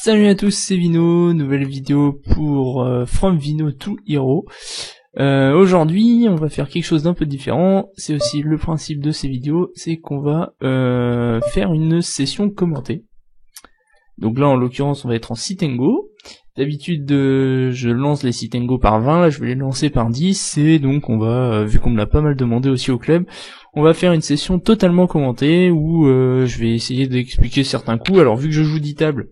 Salut à tous, c'est Vino, nouvelle vidéo pour From Vino to Hero. Aujourd'hui, on va faire quelque chose d'un peu différent. C'est aussi le principe de ces vidéos, c'est qu'on va faire une session commentée. Donc là, en l'occurrence, on va être en sit and go. D'habitude, je lance les sit and go par 20, là je vais les lancer par 10, et donc on va, vu qu'on me l'a pas mal demandé aussi au club, on va faire une session totalement commentée, où je vais essayer d'expliquer certains coups. Alors vu que je joue 10 tables,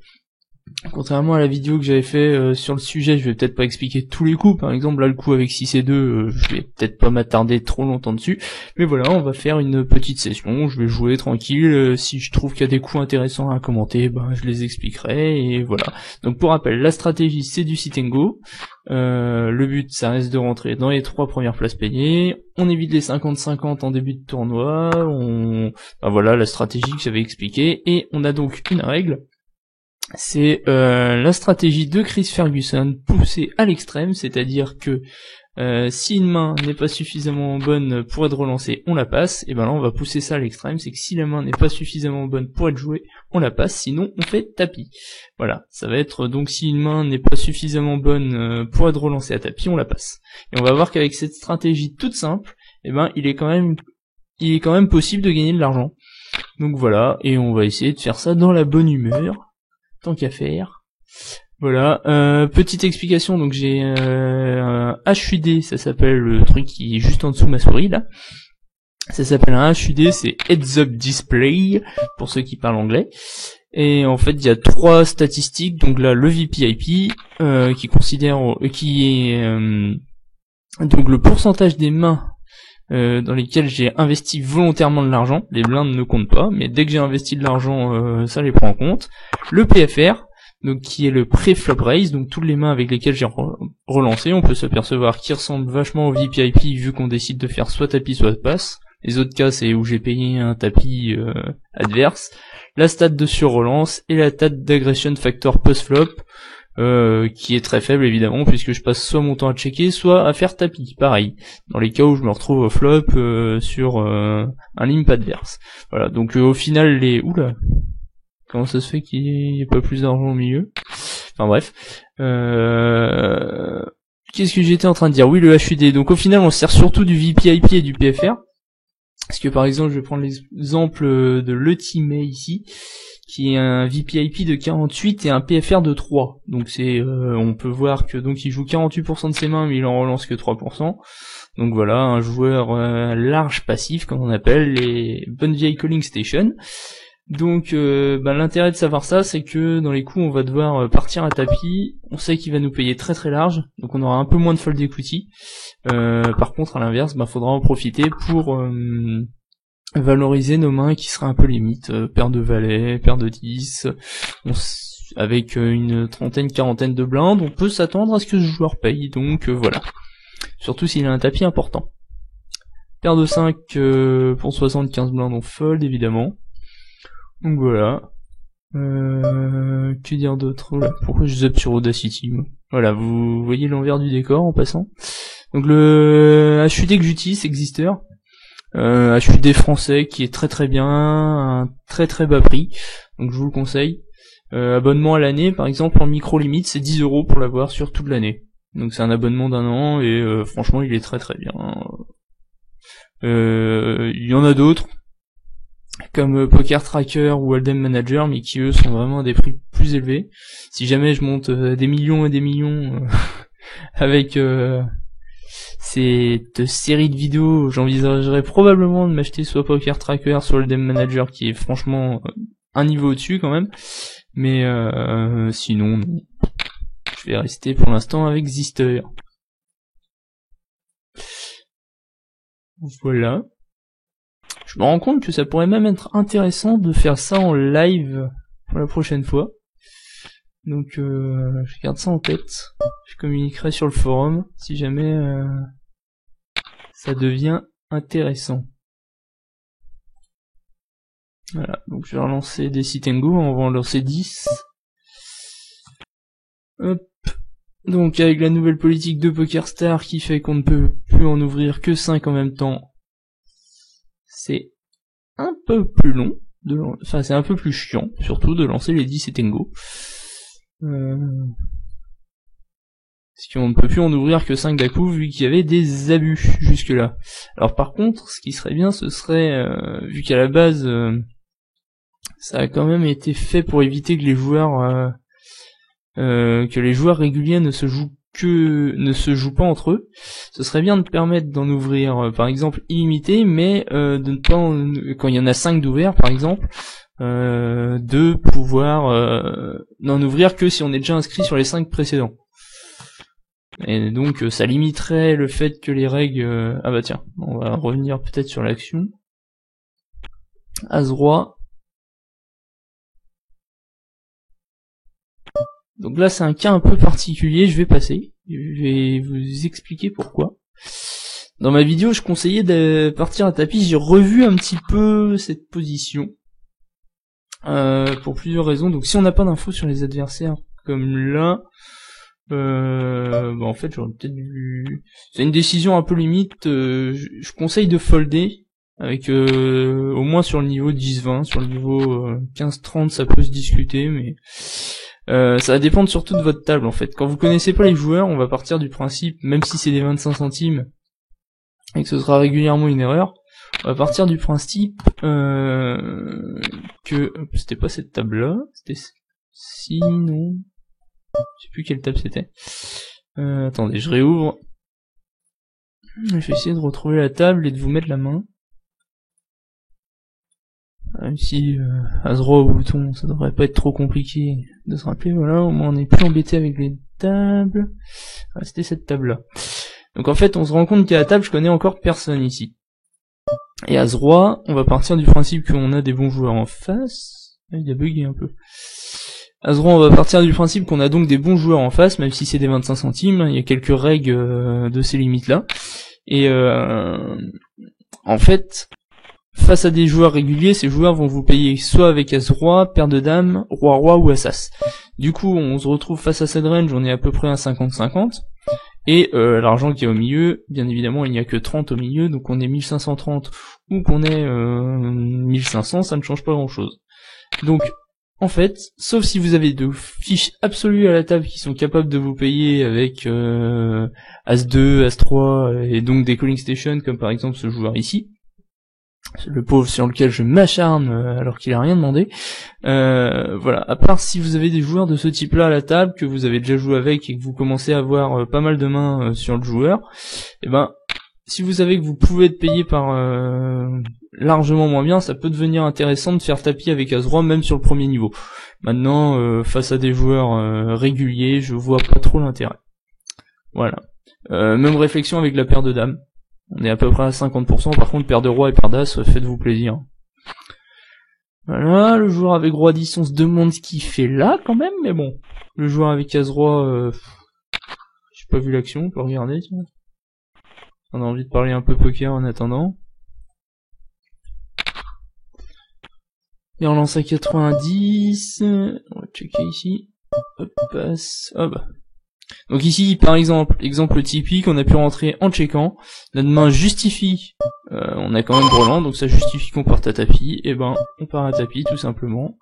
contrairement à la vidéo que j'avais fait sur le sujet, je vais peut-être pas expliquer tous les coups. Par exemple, là, le coup avec 6 et 2, je vais peut-être pas m'attarder trop longtemps dessus. Mais voilà, on va faire une petite session, je vais jouer tranquille. Si je trouve qu'il y a des coups intéressants à commenter, ben je les expliquerai, et voilà. Donc pour rappel, la stratégie, c'est du sit and go. Le but, ça reste de rentrer dans les 3 premières places payées. On évite les 50-50 en début de tournoi. Ben voilà, la stratégie que j'avais expliquée. Et on a donc une règle. C'est la stratégie de Chris Ferguson poussée à l'extrême, c'est-à-dire que si une main n'est pas suffisamment bonne pour être relancée, on la passe, et ben là on va pousser ça à l'extrême, c'est que si la main n'est pas suffisamment bonne pour être jouée, on la passe, sinon on fait tapis. Voilà, ça va être donc si une main n'est pas suffisamment bonne pour être relancée à tapis, on la passe. Et on va voir qu'avec cette stratégie toute simple, et ben il est quand même possible de gagner de l'argent. Donc voilà, et on va essayer de faire ça dans la bonne humeur. Tant qu'à faire. Voilà, petite explication, donc j'ai un HUD, ça s'appelle le truc qui est juste en dessous de ma souris là. Ça s'appelle un HUD, c'est Heads Up Display, pour ceux qui parlent anglais. Et en fait, il y a 3 statistiques, donc là, le VPIP, qui est donc le pourcentage des mains dans lesquelles j'ai investi volontairement de l'argent. Les blindes ne comptent pas, mais dès que j'ai investi de l'argent, ça les prend en compte. Le PFR, donc qui est le pré-flop raise, donc toutes les mains avec lesquelles j'ai relancé. On peut s'apercevoir qu'il ressemble vachement au VPIP vu qu'on décide de faire soit tapis soit passe. Les autres cas, c'est où j'ai payé un tapis adverse. La stat de sur-relance et la stat d'aggression factor post-flop, qui est très faible évidemment, puisque je passe soit mon temps à checker, soit à faire tapis, pareil, dans les cas où je me retrouve au flop sur un limp adverse. Voilà, donc au final Oula, comment ça se fait qu'il n'y ait pas plus d'argent au milieu? Enfin bref. Qu'est-ce que j'étais en train de dire? Oui, le HUD. Donc au final, on sert surtout du VPIP et du PFR. Parce que par exemple, je vais prendre l'exemple de l'Ultimate ici, qui est un VPIP de 48 et un PFR de 3. Donc c'est, on peut voir que donc il joue 48% de ses mains, mais il en relance que 3%. Donc voilà, un joueur large passif, comme on appelle, les bonnes vieilles calling station. Donc l'intérêt de savoir ça, c'est que dans les coups, on va devoir partir à tapis. On sait qu'il va nous payer très très large, donc on aura un peu moins de fold equity. Par contre, à l'inverse, faudra en profiter pour valoriser nos mains qui seraient un peu limites, paire de valets, paire de 10, avec une quarantaine de blindes, on peut s'attendre à ce que ce joueur paye, donc voilà. Surtout s'il a un tapis important. Paire de 5 pour 75 blindes, on fold évidemment. Donc voilà. Que dire d'autre? Pourquoi je zappe sur Audacity? Voilà, vous voyez l'envers du décor en passant. Donc le HUD que j'utilise, c'est Exister. HUD français qui est très très bien, un très très bas prix, donc je vous le conseille. Abonnement à l'année, par exemple en micro limite, c'est 10 € pour l'avoir sur toute l'année. Donc c'est un abonnement d'1 an et franchement il est très très bien. Il y en a d'autres comme Poker Tracker ou Hold'em Manager, mais qui eux sont vraiment à des prix plus élevés. Si jamais je monte des millions et des millions avec cette série de vidéos, j'envisagerais probablement de m'acheter soit Poker Tracker, soit Hold'em Manager, qui est franchement un niveau au-dessus quand même. Mais sinon, non. Je vais rester pour l'instant avec Zister. Voilà. Je me rends compte que ça pourrait même être intéressant de faire ça en live pour la prochaine fois. Donc je garde ça en tête. Je communiquerai sur le forum si jamais ça devient intéressant. Voilà, donc je vais relancer des sit and go, on va en lancer 10. Hop. Donc avec la nouvelle politique de PokerStars qui fait qu'on ne peut plus en ouvrir que 5 en même temps, c'est un peu plus long, enfin c'est un peu plus chiant, surtout de lancer les 10 sit and go. Parce qu'on ne peut plus en ouvrir que 5 d'un coup, vu qu'il y avait des abus jusque là. Alors par contre, ce qui serait bien, ce serait, vu qu'à la base, ça a quand même été fait pour éviter que les joueurs réguliers ne se jouent pas entre eux. Ce serait bien de permettre d'en ouvrir par exemple illimité, mais de ne pas quand il y en a 5 d'ouverts par exemple, de pouvoir n'en ouvrir que si on est déjà inscrit sur les 5 précédents. Et donc ça limiterait le fait que les règles... Ah bah tiens, on va revenir peut-être sur l'action. As-roi. Donc là c'est un cas un peu particulier, je vais passer. Je vais vous expliquer pourquoi. Dans ma vidéo je conseillais de partir à tapis, j'ai revu un petit peu cette position. Pour plusieurs raisons. Donc si on n'a pas d'infos sur les adversaires comme là... en fait j'aurais peut-être dû... C'est une décision un peu limite, je conseille de folder avec au moins sur le niveau 10-20, sur le niveau 15-30 ça peut se discuter, mais ça va dépendre surtout de votre table en fait. Quand vous connaissez pas les joueurs, on va partir du principe, même si c'est des 25 centimes et que ce sera régulièrement une erreur, on va partir du principe que c'était pas cette table là, c'était sinon... Je sais plus quelle table c'était. Attendez, je réouvre. Je vais essayer de retrouver la table et de vous mettre la main. Même si As-roi au bouton, ça devrait pas être trop compliqué de se rappeler. Voilà, au moins on n'est plus embêté avec les tables. Ah, c'était cette table là. Donc en fait on se rend compte qu'à la table je connais encore personne ici. Et As-roi, on va partir du principe qu'on a des bons joueurs en face. Il a bugué un peu. As-roi, on va partir du principe qu'on a donc des bons joueurs en face, même si c'est des 25 centimes, il y a quelques règles de ces limites-là. Et en fait, face à des joueurs réguliers, ces joueurs vont vous payer soit avec As-roi, paire de dames, roi-roi ou As-as. Du coup, on se retrouve face à cette range, on est à peu près à 50-50. Et l'argent qui est au milieu, bien évidemment, il n'y a que 30 au milieu, donc on est 1530 ou qu'on est 1500, ça ne change pas grand-chose. Donc, en fait, sauf si vous avez de fiches absolues à la table qui sont capables de vous payer avec As-2, As-3 et donc des calling stations comme par exemple ce joueur ici, le pauvre sur lequel je m'acharne alors qu'il a rien demandé. Voilà, à part si vous avez des joueurs de ce type-là à la table que vous avez déjà joué avec et que vous commencez à avoir pas mal de mains sur le joueur, et ben si vous savez que vous pouvez être payé par largement moins bien, ça peut devenir intéressant de faire tapis avec As-roi même sur le premier niveau. Maintenant, face à des joueurs réguliers, je vois pas trop l'intérêt. Voilà. Même réflexion avec la paire de dames. On est à peu près à 50%, par contre paire de roi et paire d'as, faites-vous plaisir. Voilà, le joueur avec roi 10, on se demande ce qu'il fait là quand même, mais bon. Le joueur avec As-roi, j'ai pas vu l'action, on peut regarder, tiens. On a envie de parler un peu poker en attendant. Et on lance à 90. On va checker ici. Hop, passe. Ah bah. Donc ici, par exemple, exemple typique, on a pu rentrer en checkant. Notre main justifie. On a quand même brelan, donc ça justifie qu'on parte à tapis. Et ben, on part à tapis, tout simplement.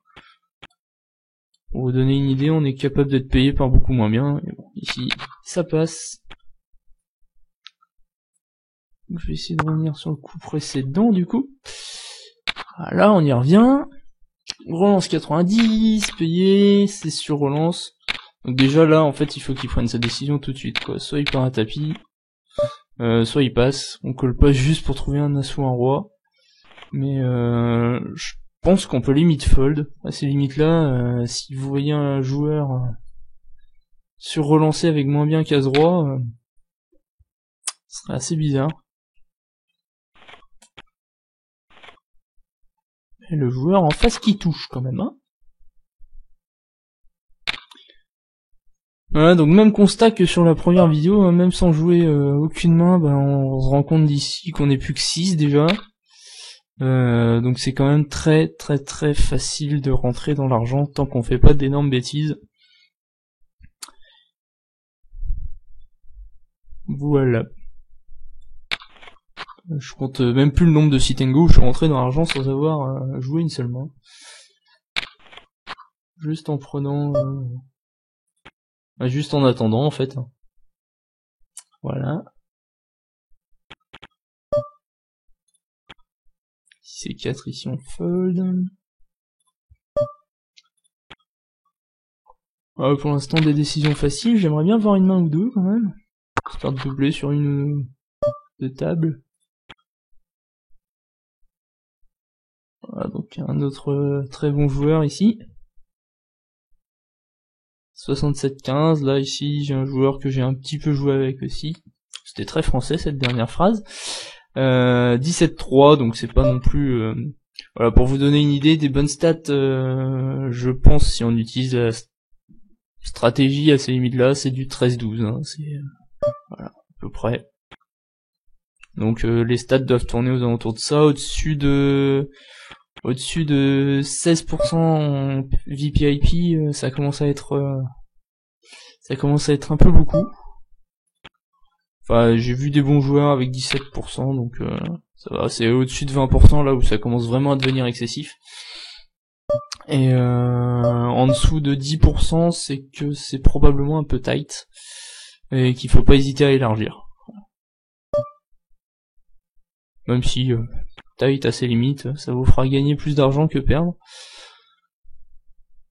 Pour vous donner une idée, on est capable d'être payé par beaucoup moins bien. Et bon, ici, ça passe. Donc, je vais essayer de revenir sur le coup précédent, du coup. Voilà, on y revient. Relance 90, payé, c'est sur relance. Donc déjà là, en fait, il faut qu'il prenne sa décision tout de suite, quoi. Soit il part à tapis, soit il passe. On colle pas juste pour trouver un as ou un roi. Mais je pense qu'on peut limite fold. À ces limites-là, si vous voyez un joueur sur relancer avec moins bien qu'As-roi, ce serait assez bizarre. Et le joueur en face qui touche quand même, hein. Voilà, donc même constat que sur la première vidéo, même sans jouer aucune main, ben, on se rend compte d'ici qu'on n'est plus que 6 déjà. Donc c'est quand même très facile de rentrer dans l'argent tant qu'on fait pas d'énormes bêtises. Voilà. Je compte même plus le nombre de sit and go où je suis rentré dans l'argent sans avoir joué une seule main. Juste en prenant Juste en attendant en fait. Voilà. Si c'est 4 ici on fold. Pour l'instant des décisions faciles, j'aimerais bien voir une main ou deux quand même. Histoire de doubler sur une ou deux tables. Voilà, donc un autre très bon joueur ici. 67-15, là ici j'ai un joueur que j'ai un petit peu joué avec aussi. C'était très français cette dernière phrase. 17-3, donc c'est pas non plus... voilà, pour vous donner une idée des bonnes stats, je pense, si on utilise la stratégie à ces limites-là, c'est du 13-12, hein, c'est... voilà, à peu près. Donc les stats doivent tourner aux alentours de ça, au-dessus de 16% en VPIP, ça commence à être un peu beaucoup. Enfin, j'ai vu des bons joueurs avec 17%, donc ça va, c'est au-dessus de 20% là où ça commence vraiment à devenir excessif. Et en dessous de 10%, c'est que c'est probablement un peu tight et qu'il faut pas hésiter à élargir. Même si tight à ses limites, ça vous fera gagner plus d'argent que perdre.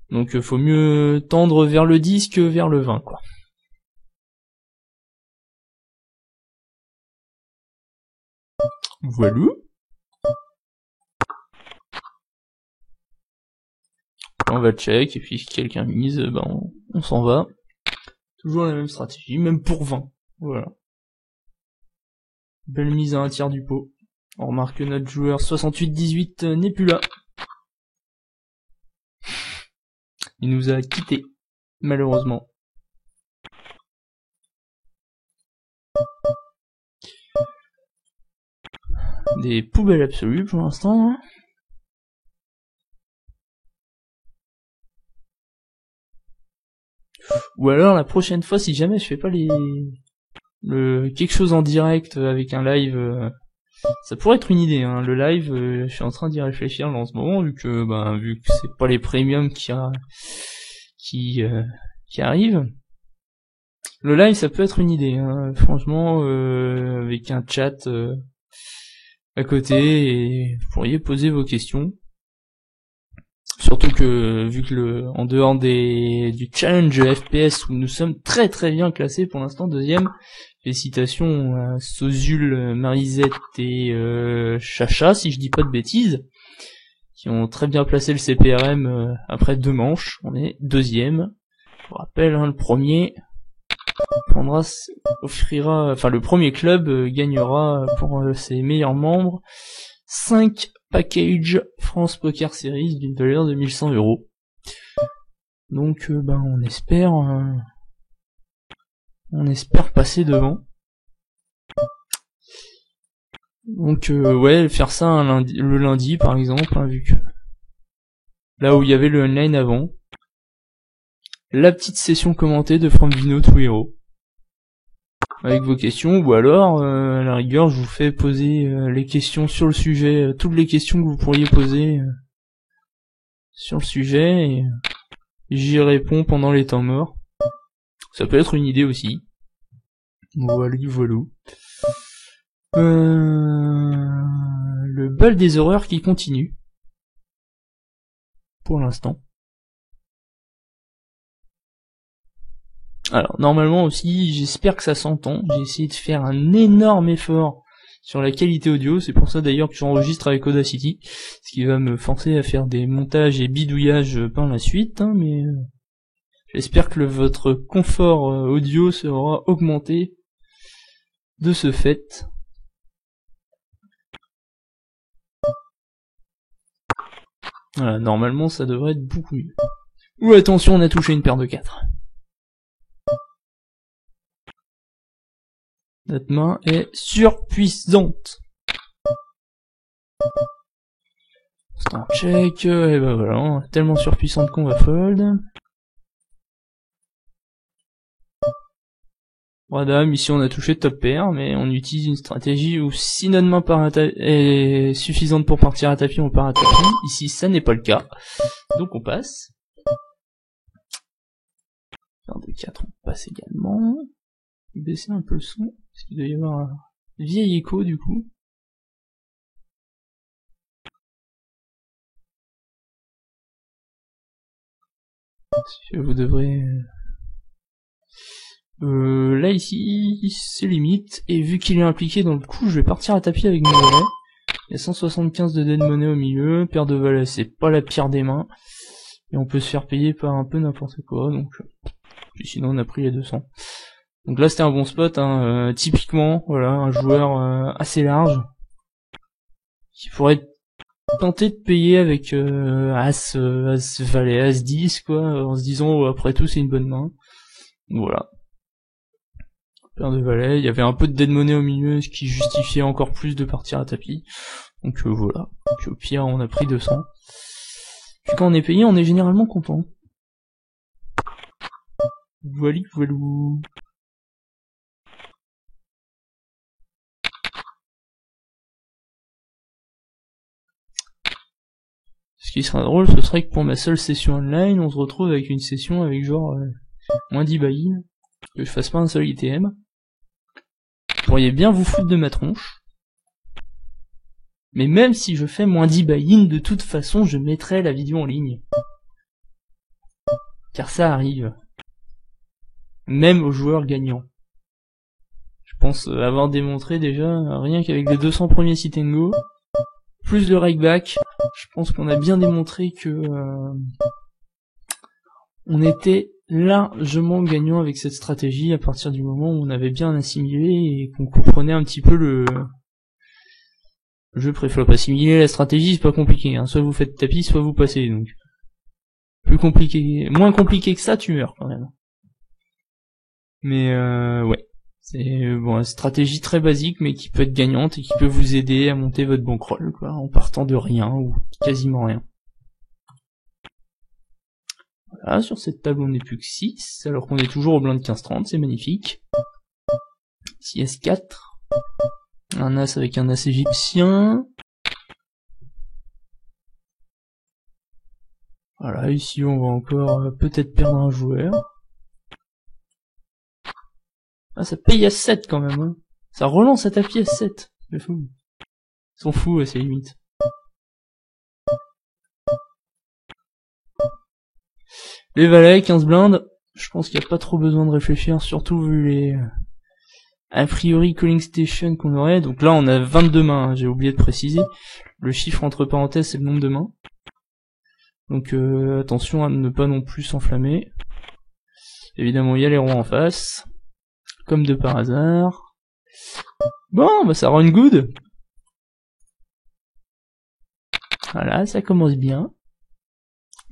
Donc faut mieux tendre vers le 10 que vers le 20 quoi. Voilà. On va check et puis si quelqu'un mise, ben on s'en va. Toujours la même stratégie, même pour 20. Voilà. Belle mise à un tiers du pot. On remarque que notre joueur 68-18 n'est plus là. Il nous a quittés, malheureusement. Des poubelles absolues pour l'instant. Ou alors la prochaine fois, si jamais je fais pas quelque chose en direct avec un live, ça pourrait être une idée. Hein. Le live, je suis en train d'y réfléchir là en ce moment, vu que c'est pas les premiums qui arrivent. Le live, ça peut être une idée. Hein. Franchement, avec un chat à côté, et vous pourriez poser vos questions. Surtout que, vu que en dehors du challenge FPS où nous sommes très très bien classés pour l'instant, deuxième, félicitations à Sozul, Marisette et Chacha, si je dis pas de bêtises, qui ont très bien placé le CPRM après 2 manches. On est deuxième. Je vous rappelle, hein, le premier le premier club gagnera pour ses meilleurs membres 5 packages France Poker Series d'une valeur de 1100 €. Donc on espère passer devant. Donc ouais, faire ça le lundi par exemple, hein, vu que là où il y avait le online avant, la petite session commentée de From Vino to Hero avec vos questions, ou alors à la rigueur je vous fais poser les questions sur le sujet, toutes les questions que vous pourriez poser sur le sujet, et j'y réponds pendant les temps morts. Ça peut être une idée aussi. Voilà. Le bal des horreurs qui continue pour l'instant. Alors normalement aussi, j'espère que ça s'entend. J'ai essayé de faire un énorme effort sur la qualité audio, c'est pour ça d'ailleurs que j'enregistre avec Audacity, ce qui va me forcer à faire des montages et bidouillages par la suite, hein, mais j'espère que votre confort audio sera augmenté de ce fait. Voilà, normalement ça devrait être beaucoup mieux. Ouh, attention, on a touché une paire de 4. Notre main est surpuissante. C'est un check, et ben voilà, tellement surpuissante qu'on va fold. Roi dame, ici on a touché top pair, mais on utilise une stratégie où si notre main est suffisante pour partir à tapis, on part à tapis. Ici ça n'est pas le cas, donc on passe. Paire de 4, on passe également. Je vais baisser un peu le son, parce qu'il doit y avoir un vieil écho du coup. Vous devrez... là ici, c'est limite, et vu qu'il est impliqué dans le coup, je vais partir à tapis avec mes valets. Il y a 175 de dead money au milieu, paire de valets, c'est pas la pire des mains, et on peut se faire payer par un peu n'importe quoi, donc... Puis sinon on a pris les 200. Donc là c'était un bon spot, hein, typiquement, voilà, un joueur assez large, qui pourrait tenter de payer avec As valet, As 10, quoi, en se disant, oh, après tout c'est une bonne main. Voilà. Paire de valets, il y avait un peu de dead money au milieu, ce qui justifiait encore plus de partir à tapis. Donc voilà. Puis au pire, on a pris 200. Puis quand on est payé, on est généralement content. Voilà, voilà. Ce qui serait drôle, ce serait que pour ma seule session online, on se retrouve avec une session avec genre moins 10 buy-in, que je fasse pas un seul ITM. Vous pourriez bien vous foutre de ma tronche. Mais même si je fais moins 10 buy-in, de toute façon, je mettrai la vidéo en ligne. Car ça arrive. Même aux joueurs gagnants. Je pense avoir démontré déjà, rien qu'avec les 200 premiers sit and go, plus le rakeback, je pense qu'on a bien démontré que on était largement gagnant avec cette stratégie à partir du moment où on avait bien assimilé et qu'on comprenait un petit peu le jeu pré-flop. Assimiler la stratégie, c'est pas compliqué, hein. Soit vous faites tapis, soit vous passez, donc plus compliqué, moins compliqué que ça, tu meurs quand même. Mais ouais, c'est bon, une stratégie très basique, mais qui peut être gagnante et qui peut vous aider à monter votre bankroll, quoi, en partant de rien ou quasiment rien. Voilà, sur cette table on n'est plus que 6, alors qu'on est toujours au blind 15-30, c'est magnifique. 6S4. Un as avec un as égyptien. Voilà, ici on va encore peut-être perdre un joueur. Ah, ça paye à 7 quand même, hein. Ça relance à tapis à 7. C'est fou. Ils sont fous à ces limites. Les valets, 15 blindes. Je pense qu'il n'y a pas trop besoin de réfléchir, surtout vu les... a priori calling station qu'on aurait. Donc là on a 22 mains, hein, j'ai oublié de préciser. Le chiffre entre parenthèses c'est le nombre de mains. Donc attention à ne pas non plus s'enflammer. Évidemment il y a les rois en face. Comme de par hasard. Bon, bah ça run good. Voilà, ça commence bien.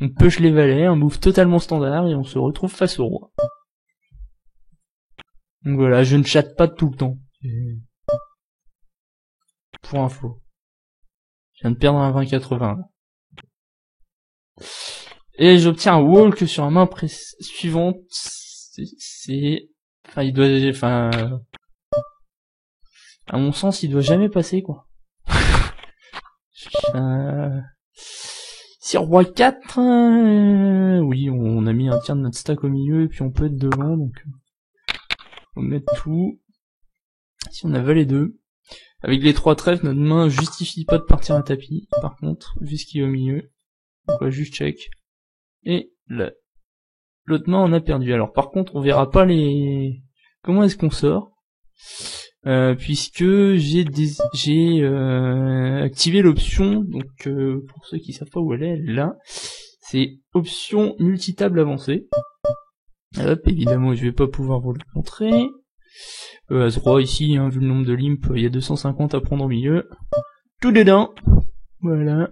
On push les valets, un move totalement standard, et on se retrouve face au roi. Donc voilà, je ne chatte pas tout le temps. Pour info. Je viens de perdre un 20-80. Et j'obtiens un walk sur la main suivante. C'est... Enfin, il doit... Enfin... À mon sens, il doit jamais passer, quoi. Si roi 4... Oui, on a mis un tiers de notre stack au milieu, et puis on peut être devant, donc... On va mettre tout. Si on a valet 2. Avec les 3 trèfles, notre main justifie pas de partir à tapis. Par contre, vu ce qu'il y a au milieu, on va juste check. Et l'autre main on a perdu. Alors par contre, on verra pas les... Comment est-ce qu'on sort puisque j'ai activé l'option, donc pour ceux qui savent pas où elle est là, c'est option multitable avancée. Hop, évidemment je vais pas pouvoir vous le montrer. As-roi ici, hein, vu le nombre de limp, il y a 250 à prendre au milieu. Tout dedans. Voilà.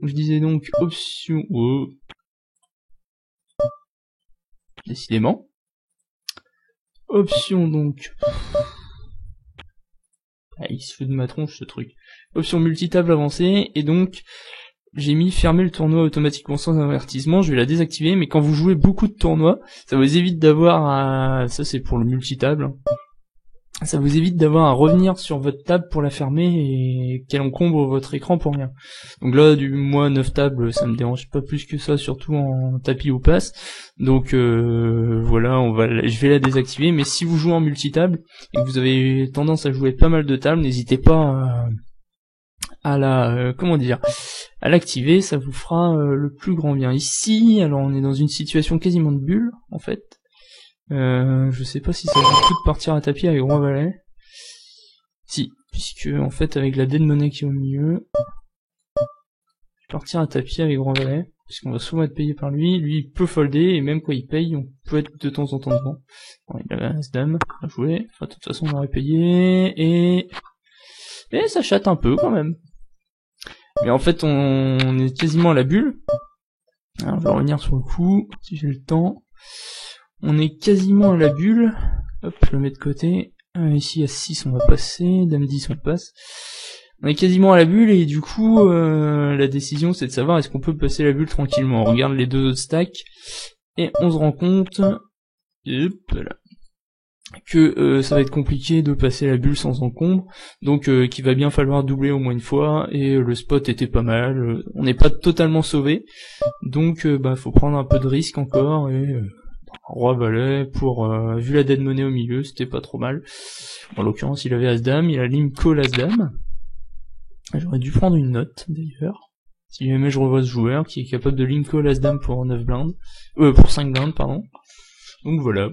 Je disais donc option... Oh. Décidément. Option donc... Ah, il se fout de ma tronche ce truc. Option multitable avancée, et donc j'ai mis fermer le tournoi automatiquement sans avertissement, je vais la désactiver, mais quand vous jouez beaucoup de tournois, ça vous évite d'avoir à... Ça c'est pour le multitable. ça vous évite d'avoir à revenir sur votre table pour la fermer et qu'elle encombre votre écran pour rien. Donc là, moi 9 tables, ça me dérange pas plus que ça, surtout en tapis ou passe. Donc voilà, je vais la désactiver. Mais si vous jouez en multitable et que vous avez tendance à jouer pas mal de tables, n'hésitez pas à l'activer, ça vous fera le plus grand bien. Ici, alors on est dans une situation quasiment de bulle, en fait. Je sais pas si ça vaut le coup de partir à tapis avec roi valet. Si, puisque en fait avec la dead money qui est au milieu, je vais partir à tapis avec roi valet, puisqu'on va souvent être payé par lui. Lui il peut folder, et même quand il paye, on peut être de temps en temps devant. Bon, il avait as dame à jouer, enfin de toute façon on aurait payé, et ça chatte un peu quand même. Mais en fait on est quasiment à la bulle. Alors, je vais revenir sur le coup, si j'ai le temps. On est quasiment à la bulle. Hop, je le mets de côté. Ici à 6 on va passer, dame 10 on passe. On est quasiment à la bulle et du coup la décision c'est de savoir est-ce qu'on peut passer la bulle tranquillement. On regarde les deux autres stacks et on se rend compte que ça va être compliqué de passer la bulle sans encombre, donc qu'il va bien falloir doubler au moins une fois, et le spot était pas mal, on n'est pas totalement sauvé, donc faut prendre un peu de risque encore, et roi valet pour vu la dead money au milieu, c'était pas trop mal. En l'occurrence il avait as dame, il a lim call as dame. J'aurais dû prendre une note d'ailleurs, si jamais je revois ce joueur qui est capable de lim call as dame pour 9 blindes, pour 5 blindes pardon. Donc voilà.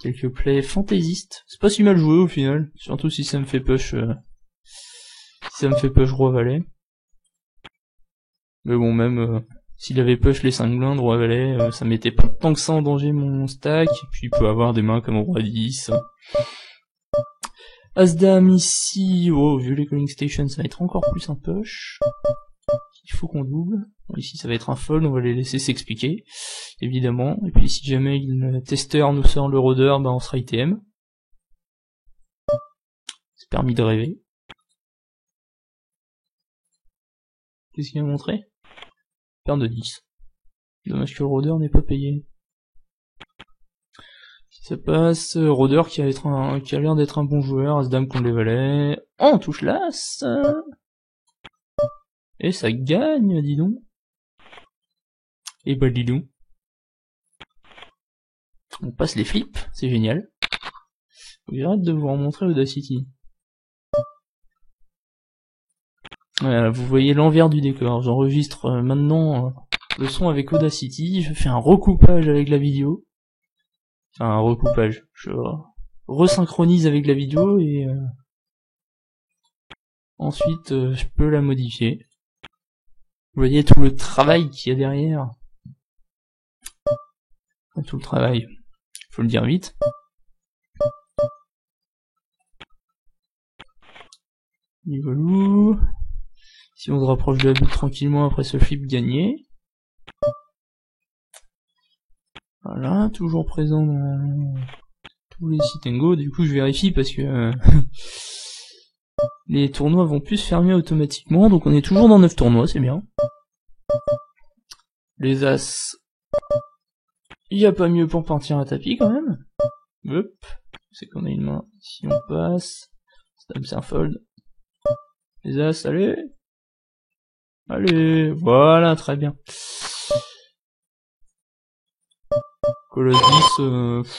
Quelques plays fantaisistes. C'est pas si mal joué au final, surtout si ça me fait push roi valet. Mais bon, même s'il avait push les 5 blindes roi valet, ça mettait pas tant que ça en danger mon stack, et puis il peut avoir des mains comme roi 10. As dame ici, vu les calling stations ça va être encore plus un push. Il faut qu'on double. Bon, ici ça va être un fold, on va les laisser s'expliquer, évidemment. Et puis si jamais le testeur nous sort le rôdeur, on sera ITM. C'est permis de rêver. Qu'est-ce qu'il a montré? Paire de 10. Dommage que le rôdeur n'ait pas payé. Si ça passe, rôdeur qui a l'air d'être un bon joueur, as dame contre les valets. Oh, on touche l'as. Et ça gagne, dis donc. Et bah dis donc. On passe les flips, c'est génial. Faut que j'arrête de vous remontrer Audacity. Voilà, vous voyez l'envers du décor. J'enregistre maintenant le son avec Audacity, je fais un recoupage avec la vidéo. Enfin, un recoupage. Je resynchronise avec la vidéo et ensuite je peux la modifier. Vous voyez tout le travail qu'il y a derrière. Tout le travail, faut le dire vite. Niveau. Si on se rapproche de la bulle tranquillement après ce flip gagné. Voilà, toujours présent dans tous les sit and go. Du coup je vérifie parce que les tournois vont plus se fermer automatiquement, donc on est toujours dans 9 tournois, c'est bien. Les as, il n'y a pas mieux pour partir à tapis quand même. Hop, c'est qu'on a une main, si on passe, c'est un fold. Les as, allez. Allez, voilà, très bien. Colosse 10,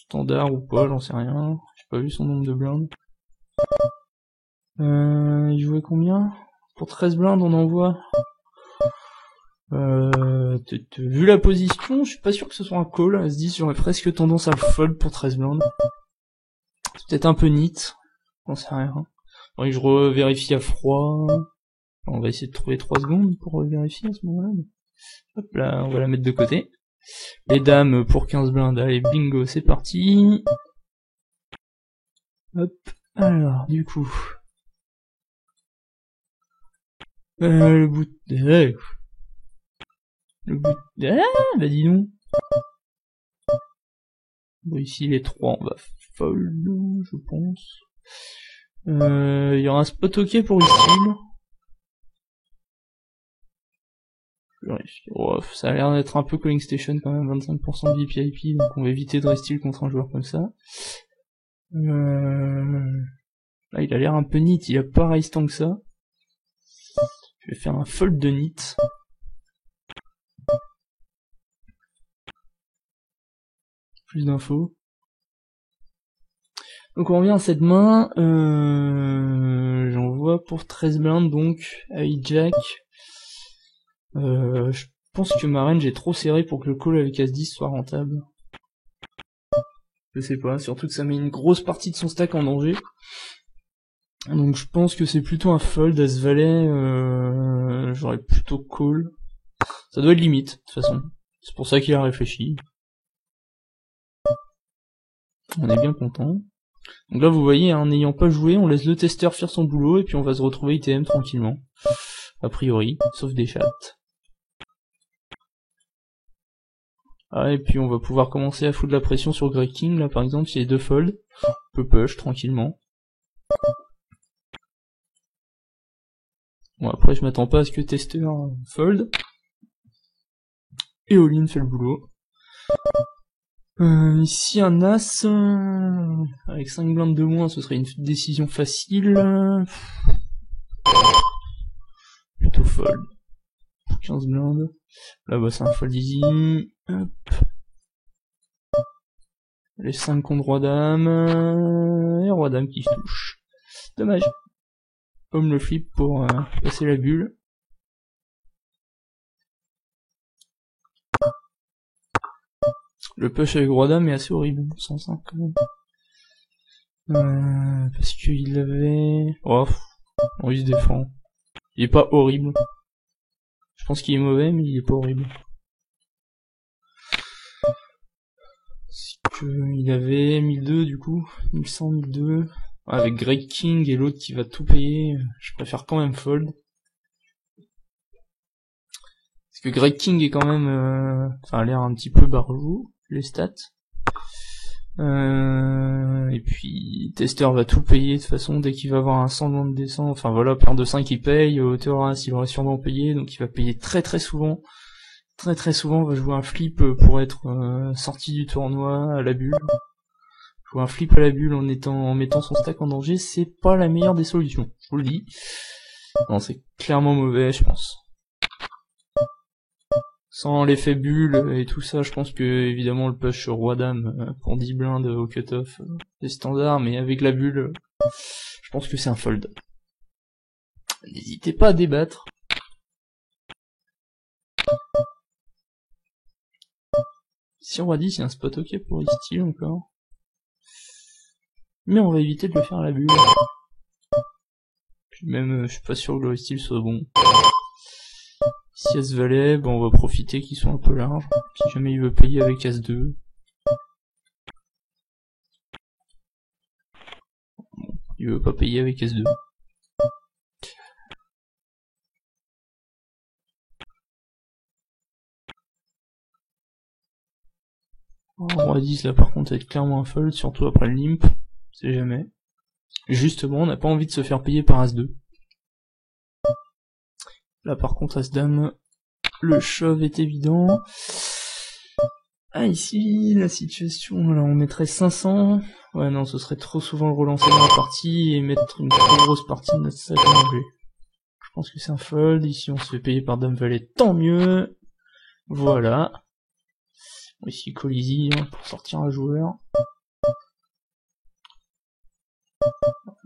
standard ou pas, j'en sais rien. J'ai pas vu son nombre de blindes. Il jouait combien? Pour 13 blindes, on envoie. Vu la position, je suis pas sûr que ce soit un call. As-10, j'aurais presque tendance à le fold pour 13 blindes. C'est peut-être un peu neat, j'en sais rien. Faudrait que je revérifie à froid. On va essayer de trouver 3 secondes pour vérifier à ce moment-là. Hop là, on va la mettre de côté. Les dames pour 15 blindes, allez bingo, c'est parti. Hop, alors du coup. Le bout de... bah dis donc. Bon, ici les 3, on va fold, je pense. Il y aura un spot ok pour ici. Oh, ça a l'air d'être un peu Calling Station quand même, 25% de VIP, donc on va éviter de rester contre un joueur comme ça. Là il a l'air un peu neat, il a pas raise tant que ça. Je vais faire un fold de neat. Plus d'infos. Donc on revient à cette main, j'en vois pour 13 blindes donc, hijack. Je pense que ma range est trop serrée pour que le call avec As-10 soit rentable. Je sais pas, surtout que ça met une grosse partie de son stack en danger. Donc je pense que c'est plutôt un fold. As-Valet, j'aurais plutôt call. Ça doit être limite, de toute façon. C'est pour ça qu'il a réfléchi. On est bien content. Donc là vous voyez, en n'ayant pas joué, on laisse le testeur faire son boulot et puis on va se retrouver ITM tranquillement. A priori, sauf des chats. Ah, et puis on va pouvoir commencer à foutre de la pression sur Greg King, là par exemple, s'il y a 2 folds, on peut push tranquillement. Bon après je m'attends pas à ce que Tester fold. Et All-in fait le boulot. Ici un As, avec 5 blindes de moins, ce serait une décision facile. Plutôt fold. 15 blindes. Là bah c'est un fold easy. Hop. Les 5 contre Roi-Dame. Et Roi-Dame qui se touche. Dommage. Homme le flip pour passer la bulle. Le push avec Roi-Dame est assez horrible, 105 quand même. Parce qu'il avait... Oh, bon, il se défend. Il est pas horrible. Je pense qu'il est mauvais, mais il est pas horrible. Parce que il avait 1002 du coup, 1100, 1002. Avec Greg King et l'autre qui va tout payer, je préfère quand même fold. Parce que Greg King est quand même... Enfin, a l'air un petit peu barjou, les stats. Et puis Tester va tout payer de toute façon dès qu'il va avoir un semblant de descente. Enfin voilà, paire de 5 il paye, Théoras il aurait sûrement payé, donc il va payer très souvent. Très souvent on va jouer un flip pour être sorti du tournoi à la bulle. Jouer un flip à la bulle en mettant son stack en danger, c'est pas la meilleure des solutions, je vous le dis. Non, c'est clairement mauvais je pense. Sans l'effet bulle et tout ça, je pense que évidemment le push sur Roi-Dame pour 10 blindes au cut-off c'est standard, mais avec la bulle, je pense que c'est un fold. N'hésitez pas à débattre. Si on Roi-10, il y a un spot ok pour Steel encore. Mais on va éviter de le faire à la bulle. Puis même, je suis pas sûr que le Steel soit bon. Si As-Valet, bon, on va profiter qu'il soit un peu large. Si jamais il veut payer avec As-2. Bon, il veut pas payer avec As-2. Roi 10 là par contre être clairement un fold, surtout après le limp, c'est jamais. Justement, on n'a pas envie de se faire payer par As-2. Là par contre As-Dame, le shove est évident. Ah ici, la situation, alors on mettrait 500. Ouais non, ce serait trop souvent le relancer dans la partie et mettre une trop grosse partie de notre sac à manger. Je pense que c'est un fold, ici on se fait payer par Dame-Valet, tant mieux. Voilà. Bon, ici call easy hein, pour sortir un joueur.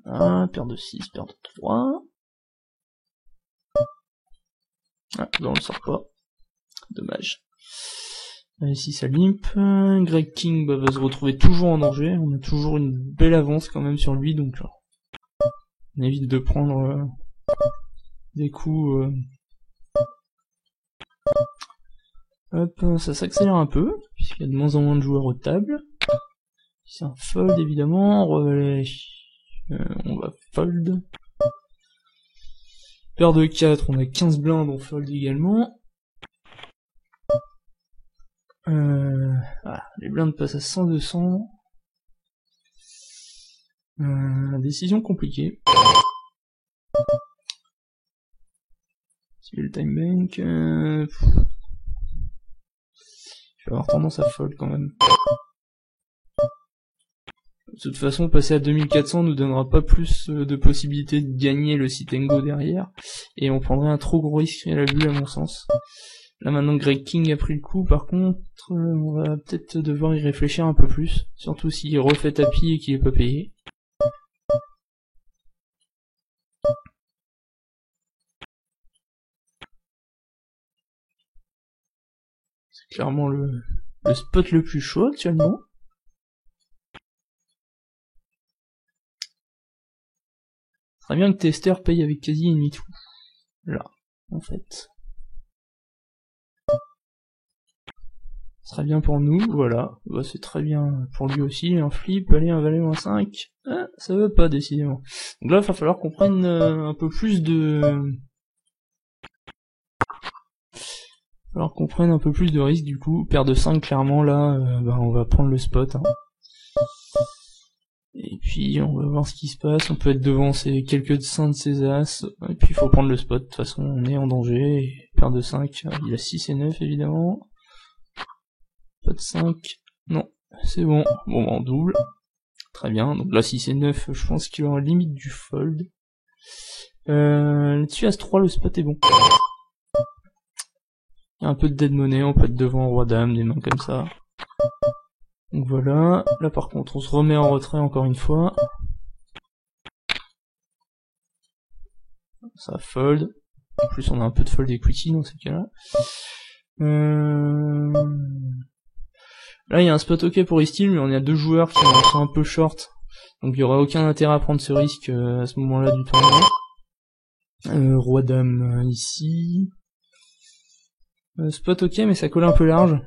Ah, paire de 6, paire de 3. Ah, là on le sort pas. Dommage. Là, ici ça limp. Greg King bah, va se retrouver toujours en danger. On a toujours une belle avance quand même sur lui, donc on évite de prendre des coups. Hop, ça s'accélère un peu, puisqu'il y a de moins en moins de joueurs aux tables. C'est un fold évidemment. On va fold. Paire de 4, on a 15 blindes, on fold également. Voilà, les blindes passent à 100-200. Décision compliquée. activer le time bank. Je vais avoir tendance à fold quand même. De toute façon, passer à 2400 nous donnera pas plus de possibilités de gagner le sit and go derrière, et on prendrait un trop gros risque à la bulle à mon sens. Là maintenant Greg King a pris le coup, par contre on va peut-être devoir y réfléchir un peu plus, surtout s'il refait tapis et qu'il est pas payé. C'est clairement le spot le plus chaud actuellement. Très bien que Tester paye avec quasi ennemi tout. Là, en fait. Très bien pour nous, voilà. Bah, c'est très bien pour lui aussi. Un flip, allez, un valet ou un 5. Ah, ça veut pas, décidément. Donc là, il va falloir qu'on prenne un peu plus de... risque, du coup. Paire de 5, clairement, là, bah, on va prendre le spot. Hein. Et puis, on va voir ce qui se passe. On peut être devant ces quelques seins de ses as. Et puis, il faut prendre le spot. De toute façon, on est en danger. Et paire de 5, il a 6 et 9, évidemment. Pas de 5. Non, c'est bon. Bon, en double. Très bien. Donc là, 6 et 9, je pense qu'il est en limite du fold. Là-dessus, As-3, le spot est bon. Il y a un peu de dead money, on peut être devant Roi-Dame, des mains comme ça. Donc voilà. Là, par contre, on se remet en retrait encore une fois. Ça fold. En plus, on a un peu de fold equity dans ces cas-là. Là, il y a un spot ok pour Istil, mais on a deux joueurs qui sont un peu short. Donc il y aura aucun intérêt à prendre ce risque à ce moment-là du tournoi. Roi-Dame ici. Spot ok, mais ça colle un peu large.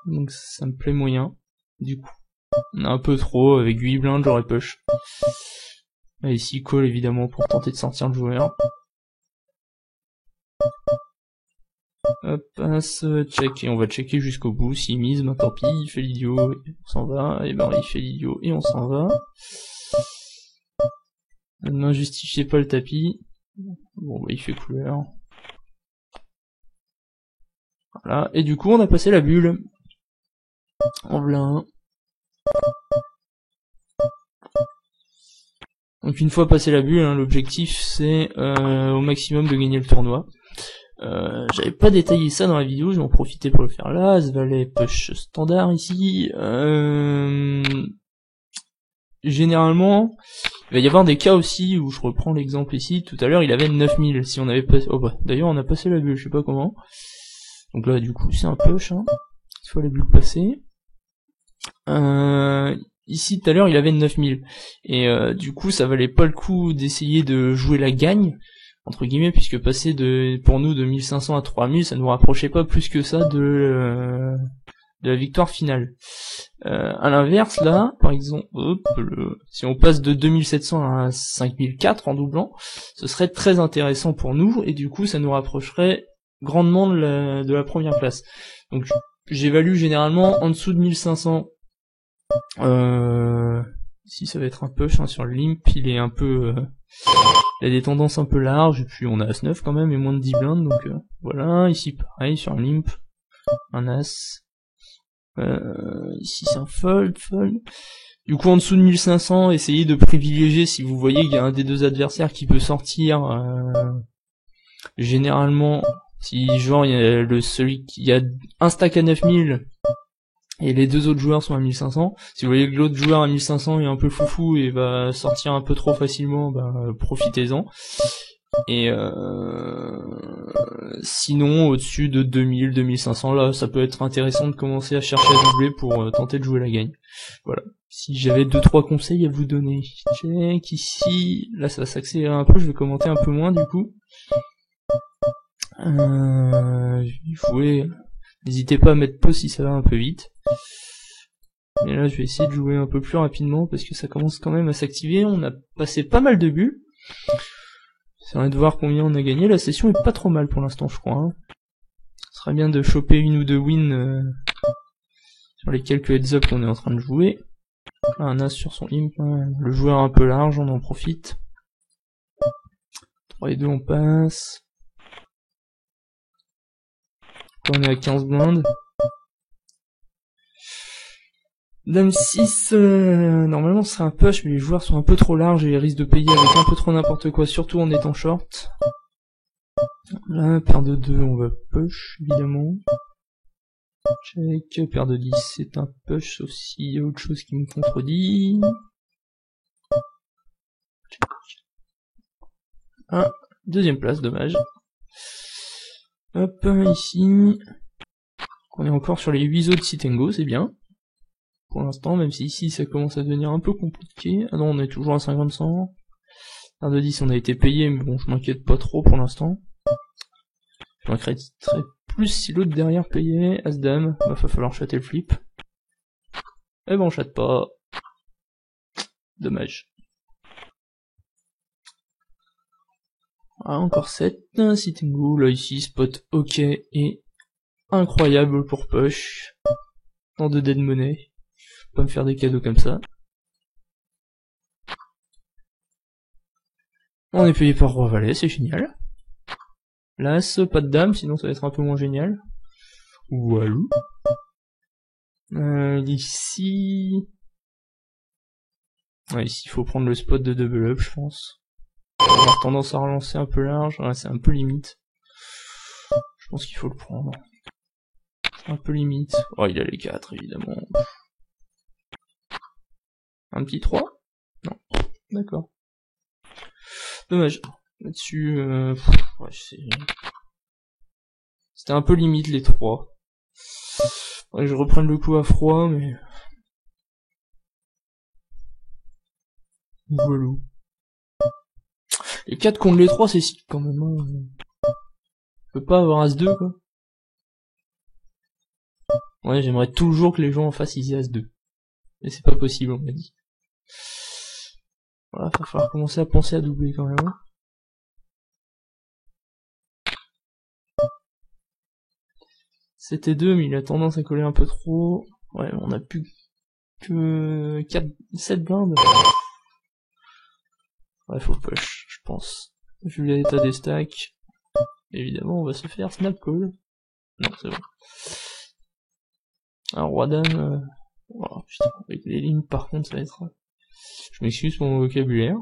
Donc ça me plaît moyen. Du coup, on a un peu trop, avec 8 blindes, j'aurais push. Là, ici, call évidemment pour tenter de sortir le joueur. Hop, passe, check, et on va checker jusqu'au bout. S'il mise, ben tant pis, il fait l'idiot, et on s'en va. Et ben il fait l'idiot, et on s'en va. Ne justifiez pas le tapis. Bon, bah il fait couleur. Voilà, et du coup on a passé la bulle. En voilà un. Donc une fois passé la bulle, hein, l'objectif c'est au maximum de gagner le tournoi. J'avais pas détaillé ça dans la vidéo, je vais en profiter pour le faire là. As valet push standard ici. Généralement, il va y avoir des cas aussi où je reprends l'exemple ici. Tout à l'heure, il avait 9000. Si on avait passé, oh bah, d'ailleurs, on a passé la bulle, je sais pas comment. Donc là, du coup, c'est un push. Hein. Il faut la bulle passer. Ici, tout à l'heure, il avait 9000. Et du coup, ça valait pas le coup d'essayer de jouer la gagne, entre guillemets, puisque passer pour nous de 1500 à 3000, ça nous rapprochait pas plus que ça de la victoire finale. À l'inverse, là, par exemple, si on passe de 2700 à 5004 en doublant, ce serait très intéressant pour nous, et du coup, ça nous rapprocherait grandement de la première place. Donc, j'évalue généralement en dessous de 1500. Ici, ça va être un push hein, sur le limp, il est un peu... il a des tendances un peu larges, et puis on a As-9 quand même, et moins de 10 blindes, donc voilà. Ici, pareil, sur un limp, un As... ici c'est un fold. Du coup en dessous de 1500, essayez de privilégier si vous voyez qu'il y a un des deux adversaires qui peut sortir. Généralement, si genre il y a celui qui a un stack à 9000 et les deux autres joueurs sont à 1500, si vous voyez que l'autre joueur à 1500 est un peu foufou et va sortir un peu trop facilement, bah, profitez-en. Et sinon au-dessus de 2000, 2500 là ça peut être intéressant de commencer à chercher à doubler pour tenter de jouer la gagne. Voilà. Si j'avais 2-3 conseils à vous donner. Check ici, là ça va s'accélérer un peu, je vais commenter un peu moins du coup. N'hésitez pas à mettre pause si ça va un peu vite. Mais là je vais essayer de jouer un peu plus rapidement parce que ça commence quand même à s'activer. On a passé pas mal de bulles. C'est vrai de voir combien on a gagné. La session est pas trop mal pour l'instant, je crois. Hein. Ce serait bien de choper une ou deux wins sur les quelques heads-up qu'on est en train de jouer. Là, un as sur son imp. Hein. Le joueur un peu large, on en profite. 3 et 2, on passe. On est à 15 blindes. Dame 6, normalement ce serait un push, mais les joueurs sont un peu trop larges et ils risquent de payer avec un peu trop n'importe quoi, surtout en étant short. Là, paire de 2, on va push, évidemment. Check, paire de 10, c'est un push, sauf s'il y a autre chose qui me contredit. Check. Ah, deuxième place, dommage. Hop, ici. On est encore sur les 8 autres sit and go, c'est bien. Pour l'instant, même si ici ça commence à devenir un peu compliqué. Ah non, on est toujours à 50-100. Un de 10, on a été payé, mais bon, je m'inquiète pas trop pour l'instant. Je m'inquiéterais plus si l'autre derrière payait. As-Dame, bah, va falloir chatter le flip. Eh ben, on chatte pas. Dommage. Ah, encore 7. Sit and go, là, ici, spot ok et incroyable pour push. Dans de dead money. Pas me faire des cadeaux comme ça. On est payé par roi valet, c'est génial. L'as, pas de dame, sinon ça va être un peu moins génial. Voilà. Ici... Ouais, ici il faut prendre le spot de double up, je pense. On va avoir tendance à relancer un peu large, ouais, c'est un peu limite. Je pense qu'il faut le prendre. C'est un peu limite. Oh, il a les 4, évidemment. Un petit 3 ? Non. D'accord. Dommage. Là-dessus, ouais, c'était un peu limite les 3. Ouais, je reprenne le coup à froid, mais... Voilà. Les 4 contre les 3, c'est si quand même. Hein. On peut pas avoir As-2, quoi. Ouais, j'aimerais toujours que les gens en face ils aient As-2. Mais c'est pas possible, on m'a dit. Voilà, va falloir commencer à penser à doubler quand même. Hein. C'était 2, mais il a tendance à coller un peu trop. Ouais, on a plus que 7 blindes. Ouais, faut push, je pense. Vu l'état des stacks, évidemment, on va se faire snap call. Non, c'est bon. Un roi dame. Oh, putain, avec les lignes, par contre, ça va être... Je m'excuse pour mon vocabulaire.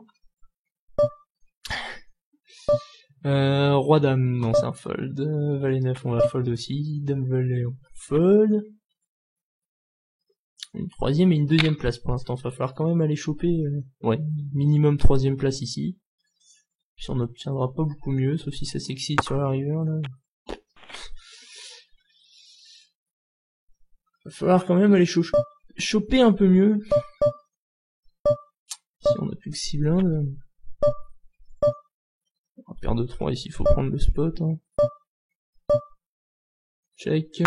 Roi dame, non, c'est un fold. Valet 9, on va fold aussi. Dame valet, on fold. Une troisième et une deuxième place pour l'instant. Il va falloir quand même aller choper, ouais, minimum troisième place ici. Puis on n'obtiendra pas beaucoup mieux, sauf si ça s'excite sur la river, là. Il va falloir quand même aller choper un peu mieux. Si on a plus que 6 blindes. On va perdre 3 ici, il faut prendre le spot. Hein. Check.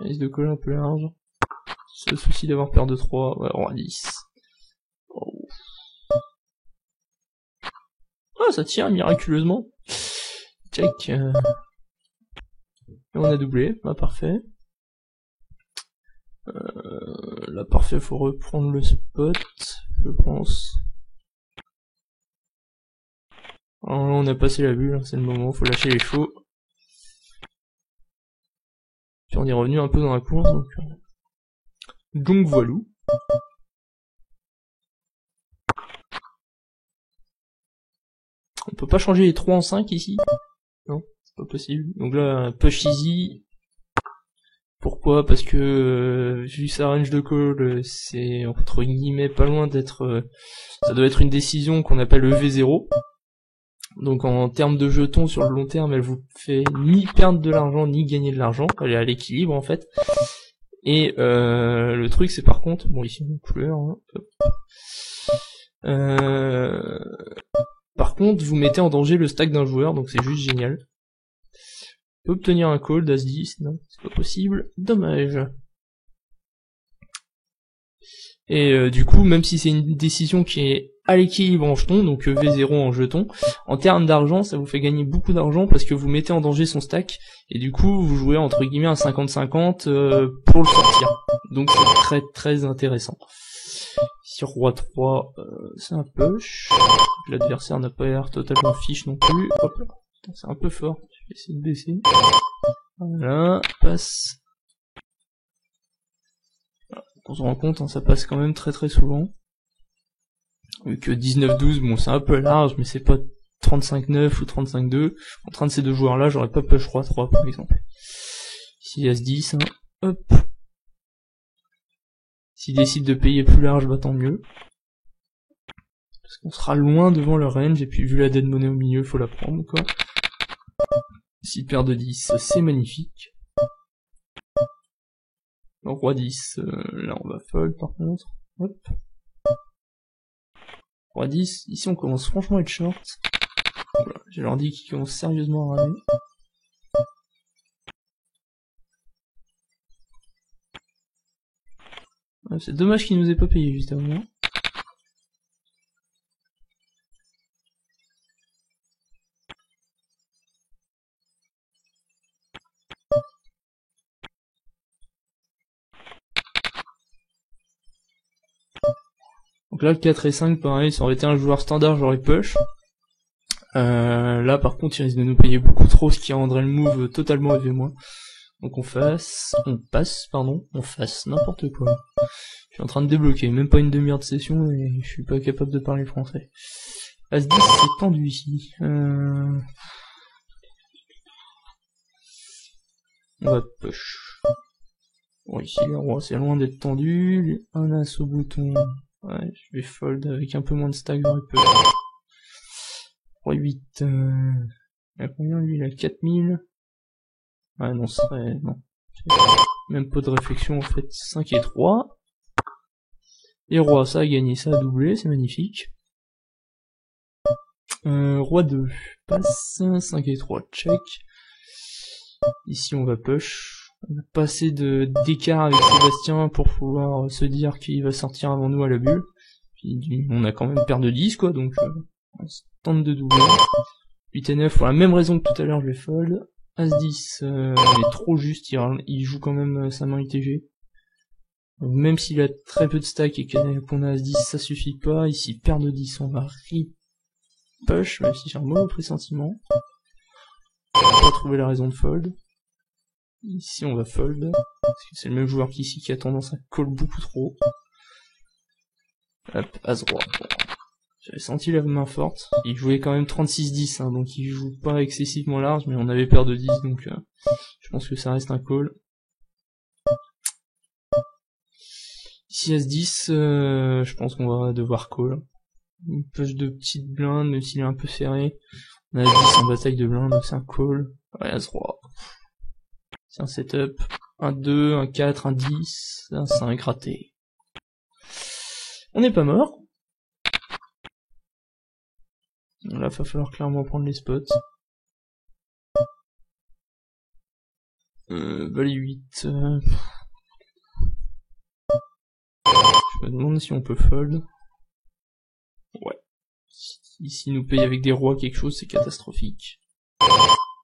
Il risque de coller un peu large. C'est le souci d'avoir paire de 3. Ouais, roi 10. Oh. Ah, ça tient miraculeusement. Check. Et on a doublé. Bah, parfait. Là, parfait, faut reprendre le spot, je pense. Alors là, on a passé la bulle, c'est le moment, faut lâcher les chevaux. Puis on est revenu un peu dans la course, donc voilà. On peut pas changer les 3 en 5 ici? Non, c'est pas possible. Donc là, push easy. Pourquoi? Parce que vu sa range de call, c'est entre guillemets pas loin d'être... ça doit être une décision qu'on appelle le V0. Donc en termes de jetons sur le long terme, elle vous fait ni perdre de l'argent ni gagner de l'argent. Elle est à l'équilibre en fait. Et le truc c'est par contre... Bon ici une couleur... Hein. Par contre, vous mettez en danger le stack d'un joueur, donc c'est juste génial. On peut obtenir un call d'As-10, non, c'est pas possible, dommage. Et du coup, même si c'est une décision qui est à l'équilibre en jetons, donc V0 en jetons, en termes d'argent, ça vous fait gagner beaucoup d'argent parce que vous mettez en danger son stack, et du coup, vous jouez entre guillemets un 50-50 pour le sortir. Donc c'est très très intéressant. Ici roi 3, c'est un push. L'adversaire n'a pas l'air totalement fiche non plus. Hop là, c'est un peu fort, je vais essayer de baisser. Voilà, passe. Voilà, on se rend compte, hein, ça passe quand même très souvent. Vu que 19-12, bon c'est un peu large, mais c'est pas 35-9 ou 35-2. Contre un de ces deux joueurs là, j'aurais pas push roi 3 par exemple. Ici As-10, hein. Hop. S'il décide de payer plus large, bah tant mieux. Parce qu'on sera loin devant le range, et puis vu la dead money au milieu, faut la prendre quoi. Ici paire de 10, c'est magnifique. Donc roi 10, là on va fold par contre. Hop. Roi 10, ici on commence franchement à être short. Voilà, j'ai l'ordi qui commence sérieusement à ramer. C'est dommage qu'il nous ait pas payé juste avant. Donc là le 4 et 5 pareil, ça aurait été un joueur standard, j'aurais push. Là par contre il risque de nous payer beaucoup trop, ce qui rendrait le move totalement EV-. Donc on passe, n'importe quoi. Je suis en train de débloquer, même pas une demi-heure de session et je suis pas capable de parler français. As-10 c'est tendu ici. On va push. Bon ici les rois c'est loin d'être tendu, un as au bouton. Ouais, je vais fold avec un peu moins de stack, j'aurais push. Roi 8, il a combien lui? Il a 4000. Ouais non, ce serait... non. Même pas de réflexion en fait, 5 et 3. Et roi, ça a gagné, ça a doublé, c'est magnifique. Roi 2, passe, 5 et 3, check. Ici on va push. On a pas assez d'écart avec Sébastien pour pouvoir se dire qu'il va sortir avant nous à la bulle. Puis on a quand même paire de 10 quoi, donc on se tente de doubler. 8 et 9, pour la même raison que tout à l'heure je vais fold. As-10, on est trop juste, il joue quand même sa main ITG. Donc, même s'il a très peu de stack et qu'on a As-10, ça suffit pas. Ici, paire de 10, on va push, même si j'ai un mauvais pressentiment. On va pas trouver la raison de fold. Ici, on va fold, parce que c'est le même joueur qu'ici qui a tendance à call beaucoup trop. Hop, As-Roi. Bon. J'avais senti la main forte. Il jouait quand même 36-10, hein, donc il joue pas excessivement large, mais on avait paire de 10, donc je pense que ça reste un call. Ici As-10, je pense qu'on va devoir call. Une push de petite blinde, même s'il est un peu serré. On a As-10 en bataille de blinde, donc c'est un call. Ouais, As-Roi. C'est un setup. Un 2, un 4, un 10, un 5 raté. On n'est pas mort. Là, va falloir clairement prendre les spots. Valet 8. Je me demande si on peut fold. Ouais. S'il nous paye avec des rois quelque chose, c'est catastrophique.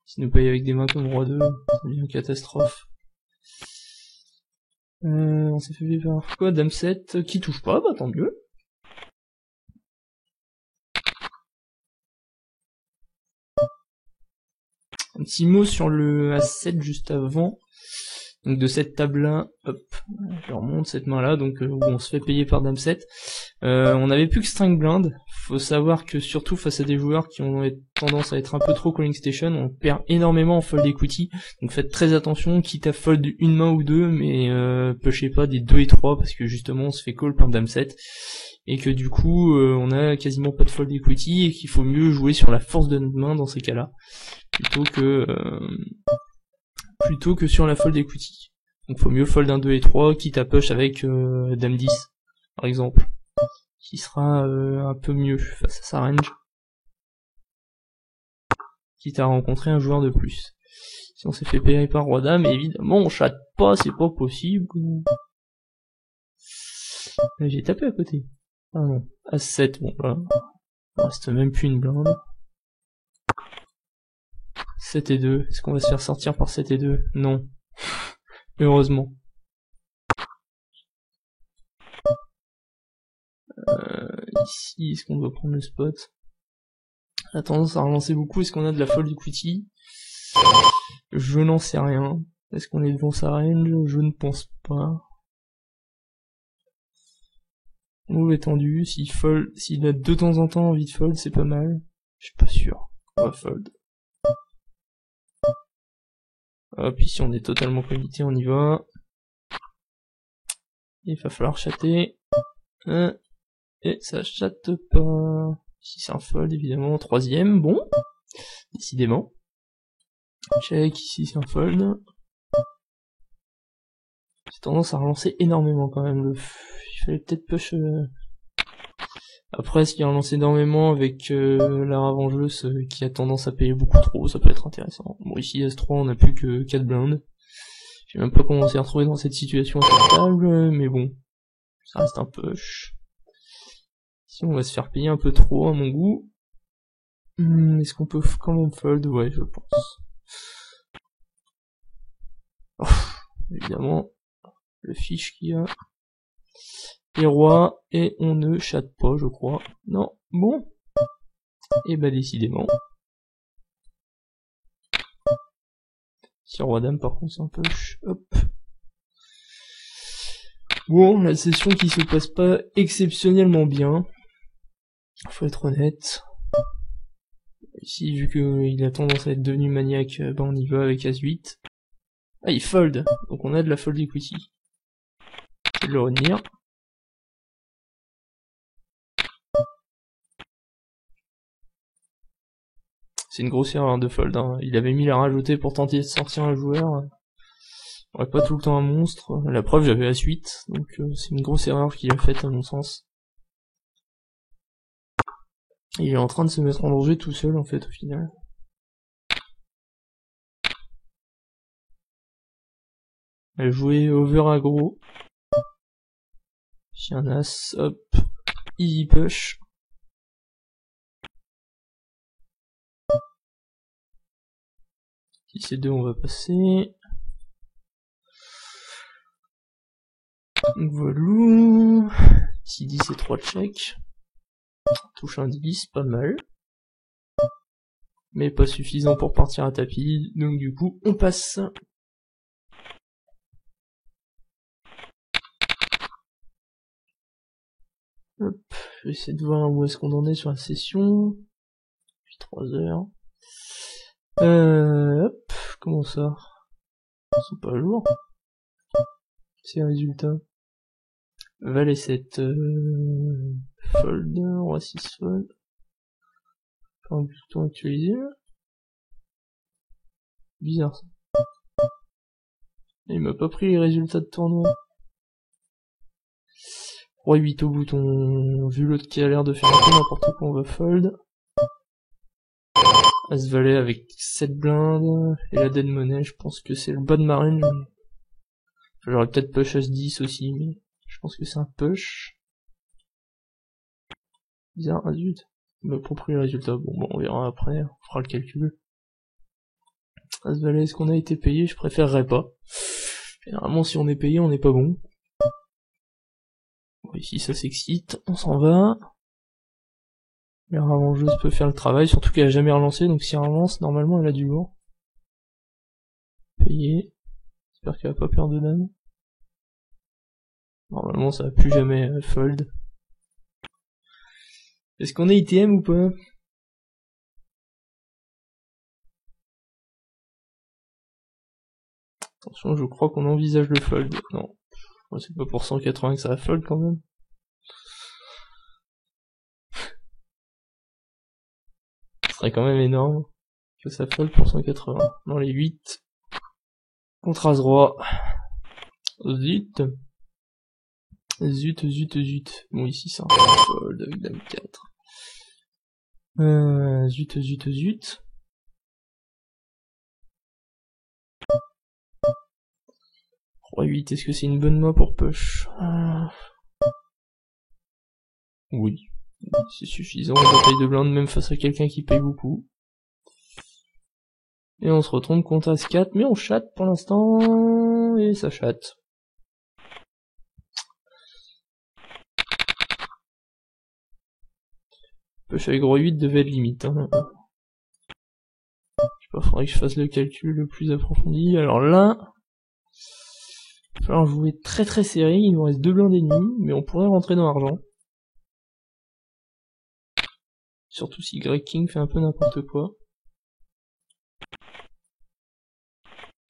S'il nous paye avec des mains comme roi 2, ça devient une catastrophe. On s'est fait vivre par quoi? Dame 7, qui touche pas, bah tant mieux. Un petit mot sur le A7 juste avant. Donc de cette table-là, hop, je remonte cette main-là, donc où on se fait payer par Dame 7. On n'avait plus que string blind. Faut savoir que surtout face à des joueurs qui ont tendance à être un peu trop calling station, on perd énormément en fold equity. Donc faites très attention, quitte à fold une main ou deux, mais pushez pas des 2 et 3 parce que justement on se fait call par Dame 7. Et que du coup on a quasiment pas de fold equity et qu'il faut mieux jouer sur la force de notre main dans ces cas-là. Plutôt que sur la fold equity. Donc faut mieux fold un 2 et 3, quitte à push avec Dame 10, par exemple. Qui sera un peu mieux face à sa range. Quitte à rencontrer un joueur de plus. Si on s'est fait payer par Roi Dame, évidemment on chatte pas, c'est pas possible. J'ai tapé à côté. Ah non. As-7, bon là. Il reste même plus une blinde. 7 et 2, est-ce qu'on va se faire sortir par 7 et 2? Non. Heureusement. Ici, est-ce qu'on doit prendre le spot? On a tendance à relancer beaucoup, est-ce qu'on a de la fold equity? Je n'en sais rien. Est-ce qu'on est devant sa range? Je ne pense pas. Move étendu, s'il a de temps en temps envie de fold, c'est pas mal. Je suis pas sûr. On va fold. Hop, ici on est totalement comité, on y va. Il va falloir chatter. Et ça chatte pas. Ici c'est un fold évidemment. Troisième, bon. Décidément. Check, ici c'est un fold. J'ai tendance à relancer énormément quand même. Il fallait peut-être push. Après, s'il relance énormément avec la ravengeuse qui a tendance à payer beaucoup trop, ça peut être intéressant. Bon, ici S3, on n'a plus que 4 blindes. Je sais même pas comment on s'est retrouvé dans cette situation acceptable, mais bon, ça reste un push. Ici, on va se faire payer un peu trop à mon goût. Est-ce qu'on peut quand même fold? Ouais, je pense. Oh, évidemment, le fiche qu'il y a. Et roi, et on ne chatte pas, je crois. Non, bon. Et bah décidément. Si roi dame par contre c'est un push. Hop. Bon, la session qui se passe pas exceptionnellement bien. Faut être honnête. Ici, vu qu'il a tendance à être devenu maniaque, bah on y va avec As-8. Ah, il fold. Donc on a de la fold equity. Je vais le retenir. C'est une grosse erreur de fold, hein. Il avait mis la rajouter pour tenter de sortir un joueur. On aurait pas tout le temps un monstre. La preuve, j'avais As-8, donc c'est une grosse erreur qu'il a faite à mon sens. Et il est en train de se mettre en danger tout seul en fait au final. Elle jouait over aggro. Chien as, hop, easy push. Si c'est 2, on va passer. Donc voilà. Si 10 et 3 check. Touche un 10, pas mal. Mais pas suffisant pour partir à tapis. Donc du coup, on passe. Hop, je vais essayer de voir où est-ce qu'on en est sur la session. Depuis 3 heures. Hop, comment ça? Ils sont pas à jour. C'est un résultat. Valet 7, fold, roi 6 fold. Pas un bouton actualisé, là. Bizarre, ça. Il m'a pas pris les résultats de tournoi. Roi 8 au bouton. Vu l'autre qui a l'air de faire un peu n'importe quoi, on va fold. As valet avec 7 blindes. Et la dead money, je pense que c'est le bas de ma range. J'aurais peut-être push As 10 aussi, mais je pense que c'est un push. Bizarre, ah zut. Il m'a pas pris les résultats. Bon, on verra après, on fera le calcul. As valet, est-ce qu'on a été payé? Je préférerais pas. Généralement, si on est payé, on n'est pas bon. Bon, ici, ça s'excite, on s'en va. La ravengeuse peut faire le travail, surtout qu'elle a jamais relancé, donc si elle relance, normalement, elle a du lourd. Payé. J'espère qu'elle va pas perdre de dame. Normalement, ça va plus jamais fold. Est-ce qu'on est ITM ou pas? Attention, je crois qu'on envisage le fold. Non. C'est pas pour 180 que ça va fold quand même. Ce serait quand même énorme que ça fold pour 180. Dans les 8. Contre As-Roi. Zut. Zut. Bon, ici c'est un fold avec dame 4. Zut. Roi 8, est-ce que c'est une bonne main pour push? Oui. C'est suffisant, bataille de blinde même face à quelqu'un qui paye beaucoup. Et on se retrouve contre As-4, mais on chatte pour l'instant, et ça chatte. Push avec roi 8 devait être limite. Hein. Je sais pas, faudrait que je fasse le calcul le plus approfondi. Alors là, il va falloir jouer très très serré. Il nous reste 2 blindes ennemis, mais on pourrait rentrer dans l'argent. Surtout si Greg King fait un peu n'importe quoi.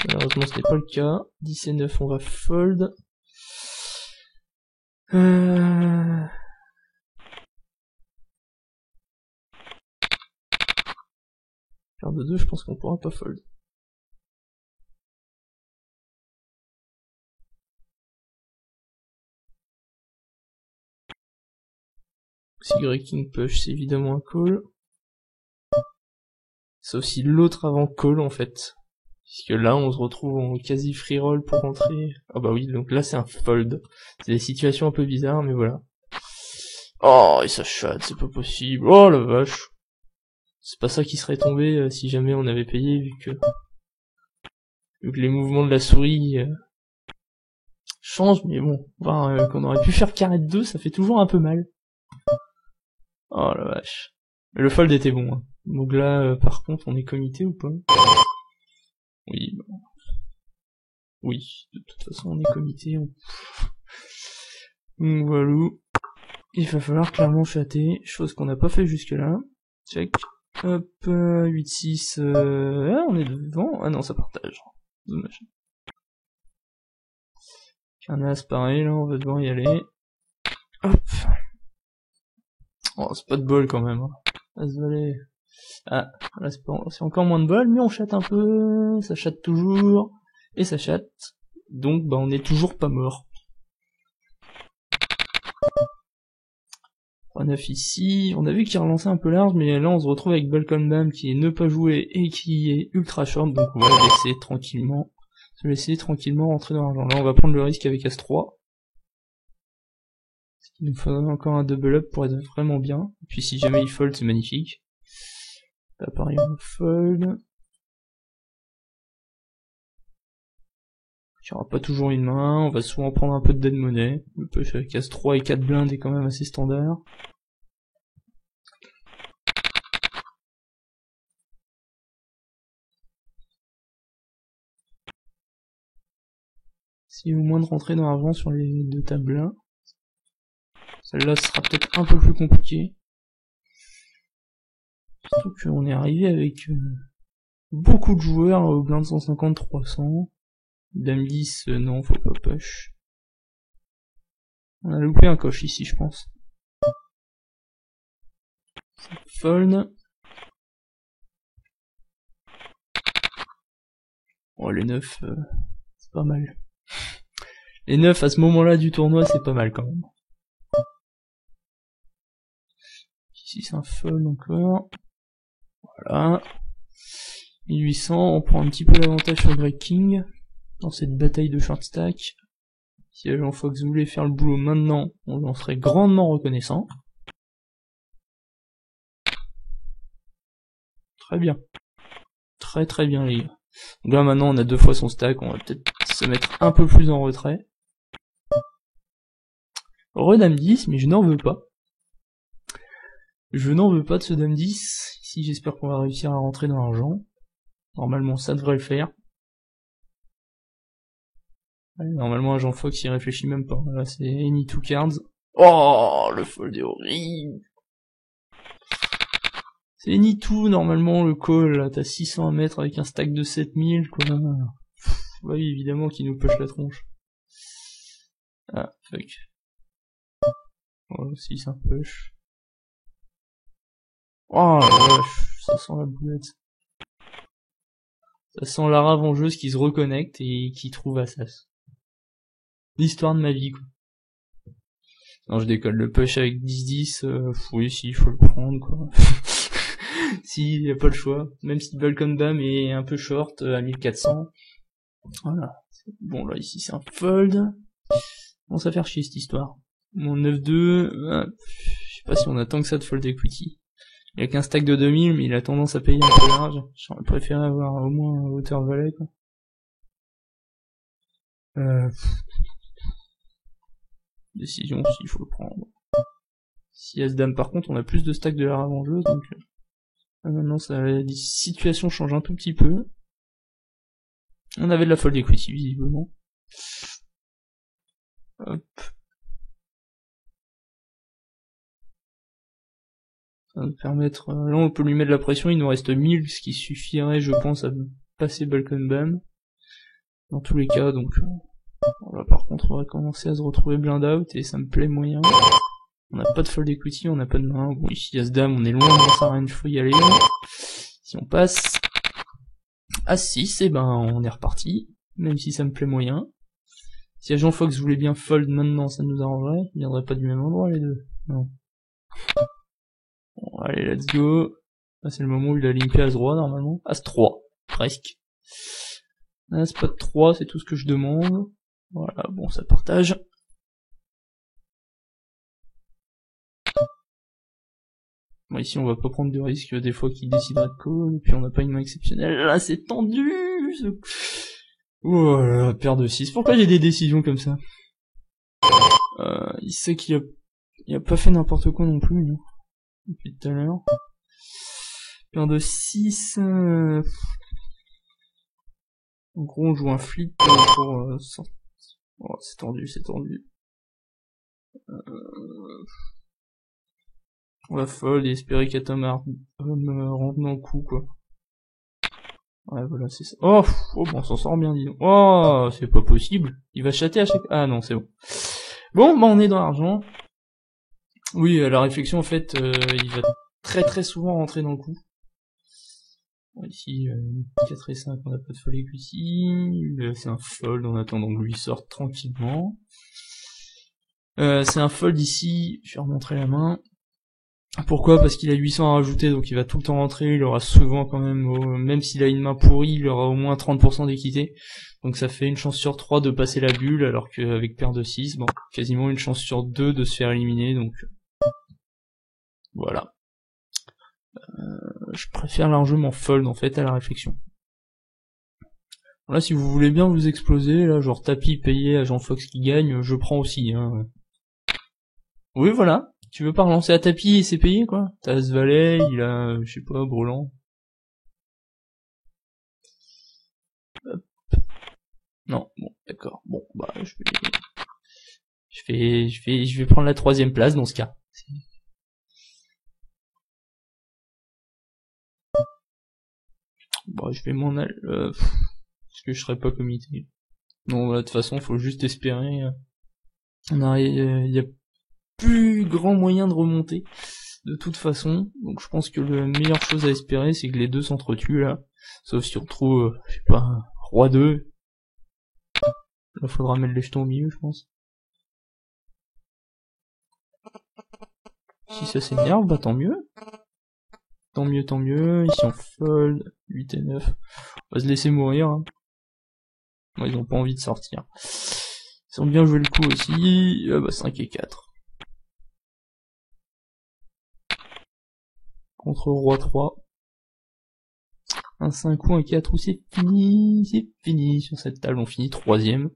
Malheureusement ce n'est pas le cas. 10 et 9 on va fold. Paire de 2 je pense qu'on pourra pas fold. Si Greg King push c'est évidemment un call. Sauf si l'autre avant call en fait. Puisque là, on se retrouve en quasi free roll pour rentrer. Ah bah oui, donc là, c'est un fold. C'est des situations un peu bizarres, mais voilà. Oh, et ça chatte, c'est pas possible. Oh la vache. C'est pas ça qui serait tombé si jamais on avait payé, vu que les mouvements de la souris changent, mais bon, voir qu'on aurait pu faire carré de 2, ça fait toujours un peu mal. Oh la vache. Mais le fold était bon. Hein. Donc là, par contre, on est comité ou pas? Oui, bah. Oui, de toute façon on est comité. Donc voilà. Il va falloir clairement chatter, chose qu'on n'a pas fait jusque là. Check. Hop, 8-6, ah, on est devant. Ah non, ça partage. Dommage. Un as pareil, là, on va devoir y aller. Hop. Oh, c'est pas de bol quand même. Hein. As valet. Ah, là c'est encore moins de bol, mais on chatte un peu, ça chatte toujours, et ça chatte. Donc, bah, on est toujours pas mort. 3-9 ici, on a vu qu'il relançait un peu large, mais là on se retrouve avec Balcon Dame qui est ne pas jouer et qui est ultra short, donc on va laisser tranquillement, se laisser tranquillement rentrer dans l'argent. Là on va prendre le risque avec As-3. Il nous faudrait encore un double up pour être vraiment bien, et puis si jamais il fold c'est magnifique. Là pareil on fold. Il n'y aura pas toujours une main, on va souvent prendre un peu de dead money. Le push avec As-3 et 4 blindes est quand même assez standard. Si au moins de rentrer dans l'argent sur les deux tables là. Celle-là sera peut-être un peu plus compliquée. Surtout qu'on est arrivé avec beaucoup de joueurs au blind 150-300. Dame 10, non, faut pas push. On a loupé un coche ici, je pense. Fold. Oh, les 9, c'est pas mal. Les 9 à ce moment-là du tournoi, c'est pas mal quand même. Ici, c'est un fold encore. Voilà. 1800, on prend un petit peu l'avantage sur Greg King dans cette bataille de short stack. Si Agent Fox voulait faire le boulot maintenant, on en serait grandement reconnaissant. Très bien. Très très bien les gars. Donc là maintenant on a 2 fois son stack, on va peut-être se mettre un peu plus en retrait. Re Dame 10, mais je n'en veux pas. Je n'en veux pas de ce Dame 10. Ici j'espère qu'on va réussir à rentrer dans l'argent. Normalement ça devrait le faire. Normalement Agent Fox il réfléchit même pas. Là c'est any two cards. Oh le fold est horrible. C'est any two normalement le call, là t'as 600 à mettre avec un stack de 7000 quoi. Oui évidemment qu'il nous push la tronche. Ah fuck. Oh si c'est un push. Oh la vache, ça sent la boulette. Ça sent la ravengeuse qui se reconnecte et qui trouve Assas. L'histoire de ma vie, quoi. Non, je décolle. Le push avec 10-10, oui, si, il faut le prendre, quoi. Si, y a pas le choix. Même si Balcon Dame est un peu short, à 1400. Voilà. Bon, là, ici, c'est un fold. Bon, ça va faire chier, cette histoire. Mon 9-2, je sais pas si on attend que ça de fold equity. Il y a qu'un stack de 2000, mais il a tendance à payer un peu large. J'aurais préféré avoir au moins un hauteur valet, quoi. Décision, s'il faut le prendre. Si As-Dame par contre, on a plus de stacks de la ravengeuse, donc maintenant la situation change un tout petit peu. On avait de la fold equity visiblement. Hop. Ça va nous permettre... là on peut lui mettre de la pression, il nous reste 1000, ce qui suffirait je pense à passer Balkan Bam. Dans tous les cas, donc... là par contre on va commencer à se retrouver blind out et ça me plaît moyen. On n'a pas de fold equity, on n'a pas de main. Bon ici As-Dame, on est loin dans sa range, faut y aller. Si on passe à 6, et ben on est reparti. Même si ça me plaît moyen. Si Agent Fox voulait bien fold maintenant, ça nous arrangerait. Ils viendraient pas du même endroit les deux. Non. Bon, allez, let's go. Là c'est le moment où il a limpé As-Roi normalement. As-3, presque. As-Pot 3, c'est tout ce que je demande. Voilà, bon ça partage. Bon, ici on va pas prendre de risques des fois qu'il décidera de call, et puis on n'a pas une main exceptionnelle. Là c'est tendu. Voilà, paire de 6. Pourquoi j'ai des décisions comme ça? Il sait qu'il a pas fait n'importe quoi non plus, non, depuis tout à l'heure. Paire de 6. En gros on joue un flip pour... oh, c'est tendu, c'est tendu. On va fold et espérer qu'Atom rentre dans le coup, quoi. Ouais, voilà, c'est ça. Oh, bon, on s'en sort bien, dis donc. Oh, c'est pas possible. Il va chatter à chaque... Ah non, c'est bon. Bon, bah on est dans l'argent. Oui, la réflexion, en fait, il va très souvent rentrer dans le coup. Bon, ici, 4 et 5, on n'a pas de fold equity. C'est un fold en attendant que lui sorte tranquillement. C'est un fold ici, je vais remontrer la main. Pourquoi? Parce qu'il a 800 à rajouter, donc il va tout le temps rentrer, il aura souvent quand même, même s'il a une main pourrie, il aura au moins 30% d'équité. Donc ça fait une chance sur 3 de passer la bulle, alors qu'avec paire de 6, bon, quasiment une chance sur 2 de se faire éliminer, donc voilà. Je préfère largement fold en fait à la réflexion. Bon, là si vous voulez bien vous exploser, là genre tapis payé à Jean Fox qui gagne, je prends aussi. Hein. Oui voilà. Tu veux pas relancer à tapis et c'est payé quoi? T'as As-Valet, il a, je sais pas, Brelan. Non, bon, d'accord. Bon, bah, je vais prendre la 3ème place dans ce cas. Bah, je vais m'en aller, parce que je serai pas comité. Non, de toute façon, faut juste espérer. Il y a plus grand moyen de remonter, de toute façon. Donc, je pense que la meilleure chose à espérer, c'est que les deux s'entretuent, là. Sauf si on retrouve, je sais pas, Roi 2. Là, faudra mettre les jetons au milieu, je pense. Si ça s'énerve, bah tant mieux. Tant mieux, tant mieux. Ici on fold, 8 et 9. On va se laisser mourir. Hein. Bon, ils ont pas envie de sortir. Ils ont bien joué le coup aussi. Bah 5 et 4. Contre Roi 3. Un 5 ou un 4 ou c'est fini. C'est fini. Sur cette table on finit 3ème.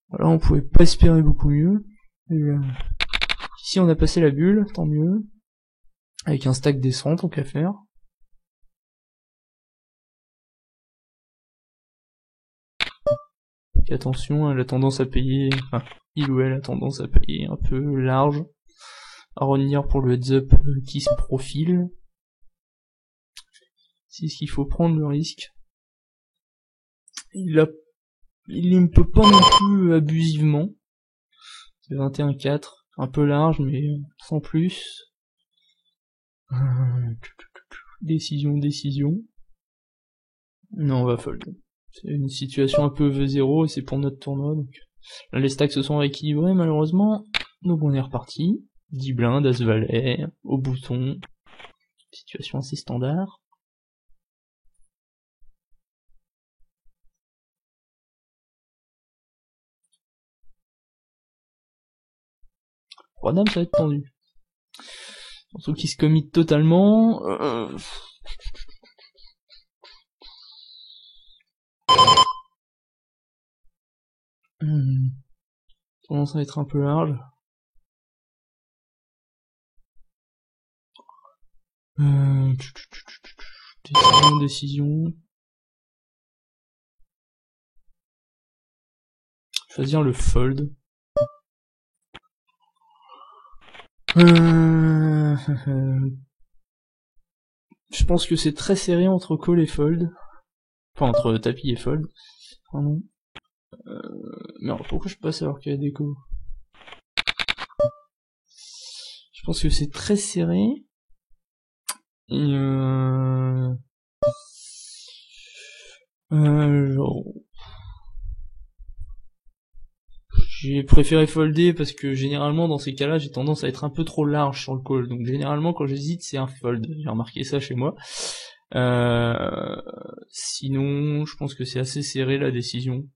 Voilà, on pouvait pas espérer beaucoup mieux. Ici on a passé la bulle, tant mieux. Avec un stack décent, tant qu'à faire. Et attention, elle a tendance à payer, enfin, il ou elle a tendance à payer un peu large, à revenir pour le heads up qui se profile. C'est ce qu'il faut prendre le risque. Il ne peut pas non plus abusivement. C'est 21-4, un peu large mais sans plus. Décision. Non, on va fold. C'est une situation un peu V0 et c'est pour notre tournoi. Donc là, les stacks se sont rééquilibrés malheureusement. Donc on est reparti. 10 blindes, As-Valet, au bouton. Situation assez standard. Roi-Dame, ça va être tendu. Surtout qu'il se commit totalement. Tendance à être un peu large. Décision. Choisir le fold. Je pense que c'est très serré entre call et fold. Enfin, entre tapis et fold. Pardon. Mais alors, pourquoi je peux pas savoir qu'il y a des calls? Je pense que c'est très serré. Et genre... J'ai préféré folder parce que généralement dans ces cas-là j'ai tendance à être un peu trop large sur le call, donc généralement quand j'hésite c'est un fold, j'ai remarqué ça chez moi. Sinon je pense que c'est assez serré la décision.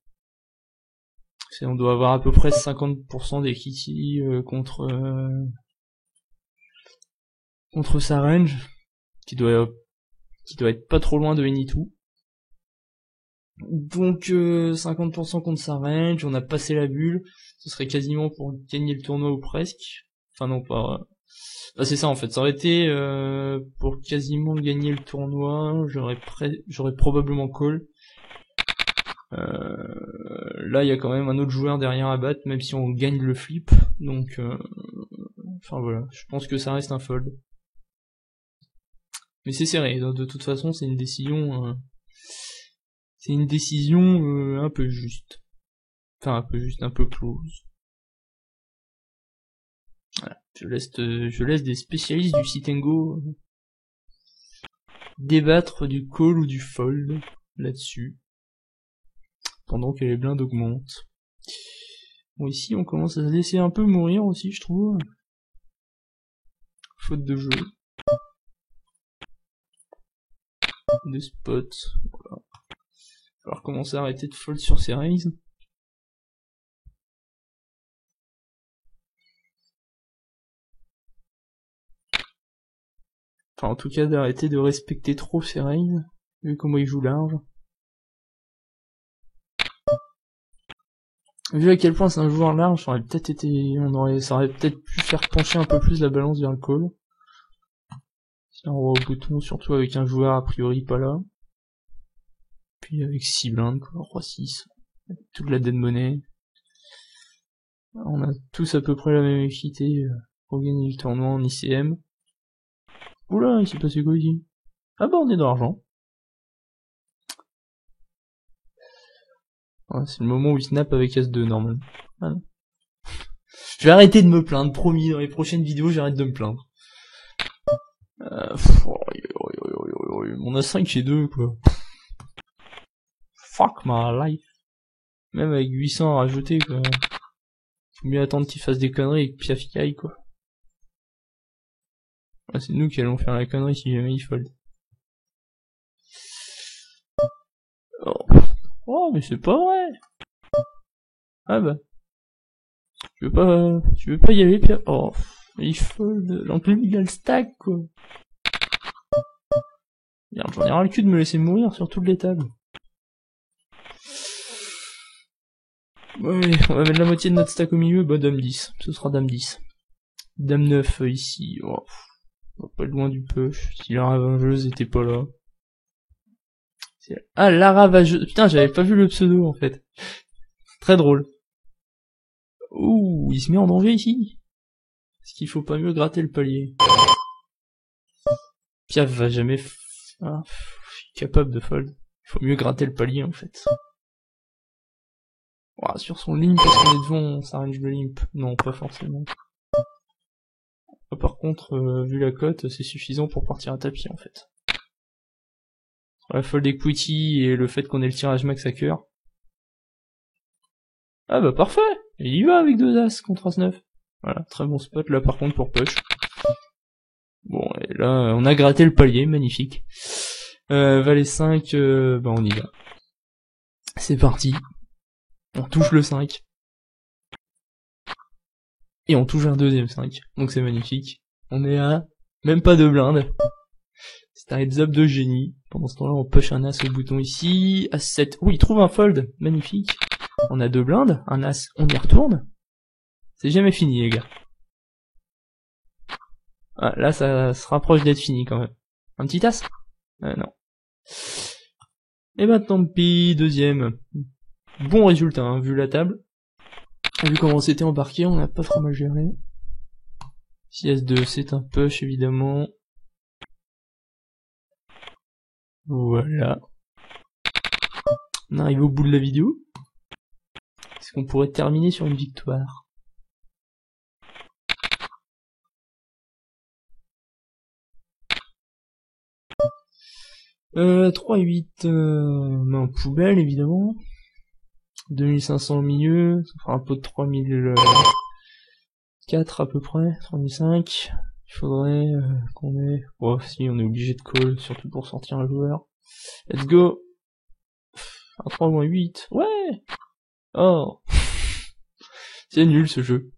On doit avoir à peu près 50% d'equity contre sa range, qui doit être pas trop loin de any2. Donc 50% contre sa range, on a passé la bulle, ce serait quasiment pour gagner le tournoi ou presque. Enfin non pas... Bah, c'est ça en fait, ça aurait été pour quasiment gagner le tournoi, j'aurais probablement call. Là il y a quand même un autre joueur derrière à battre, même si on gagne le flip, donc enfin voilà, je pense que ça reste un fold. Mais c'est serré, de toute façon c'est une décision... C'est une décision un peu juste. Enfin, un peu juste, un peu close. Voilà. Je laisse des spécialistes du sit and go débattre du call ou du fold là-dessus. Pendant que les blindes augmentent. Bon, ici, on commence à se laisser un peu mourir aussi, je trouve. Faute de jeu. Des spots. Voilà. Il va falloir commencer à arrêter de fold sur ses raises. Enfin, en tout cas, d'arrêter de respecter trop ses raises, vu comment il joue large. Vu à quel point c'est un joueur large, ça aurait peut-être pu faire pencher un peu plus la balance vers le call. C'est un roi au bouton, surtout avec un joueur a priori pas là. Puis avec 6 blindes, quoi, roi 6. Toute la dead money. On a tous à peu près la même équité pour gagner le tournoi en ICM. Oula, il s'est passé quoi ici? Ah bah on est dans l'argent. Ouais, c'est le moment où il snap avec As2 normalement. Voilà. Je vais arrêter de me plaindre, promis, dans les prochaines vidéos j'arrête de me plaindre. Mon A5 chez 2 quoi. Fuck my life. Même avec 800 à rajouter quoi. Faut mieux attendre qu'il fasse des conneries et que Piaf y aille quoi. Ah, c'est nous qui allons faire la connerie si jamais il fold. Oh mais c'est pas vrai. Ah bah. Tu veux pas y aller Piaf. Oh, il fold. Donc lui il a le stack quoi. Merde, j'en ai ras le cul de me laisser mourir sur toutes les tables. Ouais, on va mettre la moitié de notre stack au milieu, bah dame 10, ce sera dame 10. Dame 9 ici, oh, on va pas loin du push, si la ravageuse était pas là. Ah, la ravageuse, putain j'avais pas vu le pseudo en fait. Très drôle. Ouh, il se met en danger ici. Est-ce qu'il faut pas mieux gratter le palier? Piaf va jamais... Ah, je suis capable de fold. Il faut mieux gratter le palier en fait. Ouah, sur son limp, parce qu'on est devant sa range de limp. Non, pas forcément. Par contre, vu la cote, c'est suffisant pour partir à tapis en fait. Sur la fold equity et le fait qu'on ait le tirage max à cœur. Ah bah parfait. Il y va avec 2 as contre as-9. Voilà, très bon spot là par contre pour push. Bon, et là, on a gratté le palier, magnifique. Valet 5, bah on y va. C'est parti. On touche le 5. Et on touche un deuxième 5. Donc c'est magnifique. On est à même pas de blinde. C'est un heads up de génie. Pendant ce temps-là, on push un as au bouton ici. As 7. Oh, il trouve un fold. Magnifique. On a 2 blindes. Un as. On y retourne. C'est jamais fini, les gars. Ah, là, ça se rapproche d'être fini quand même. Un petit as? Non. Et ben tant pis, deuxième. Bon résultat, hein, vu la table. Vu comment c'était embarqué, on n'a pas trop mal géré. Si S2, c'est un push évidemment. Voilà. On arrive au bout de la vidéo. Est-ce qu'on pourrait terminer sur une victoire? « 3-8, main poubelle évidemment. 2500 au milieu, ça fera un peu de 3004 à peu près, 3005. Il faudrait qu'on ait... Oh si, on est obligé de call, surtout pour sortir un joueur. Let's go. Un 3-8, ouais. Oh. C'est nul ce jeu,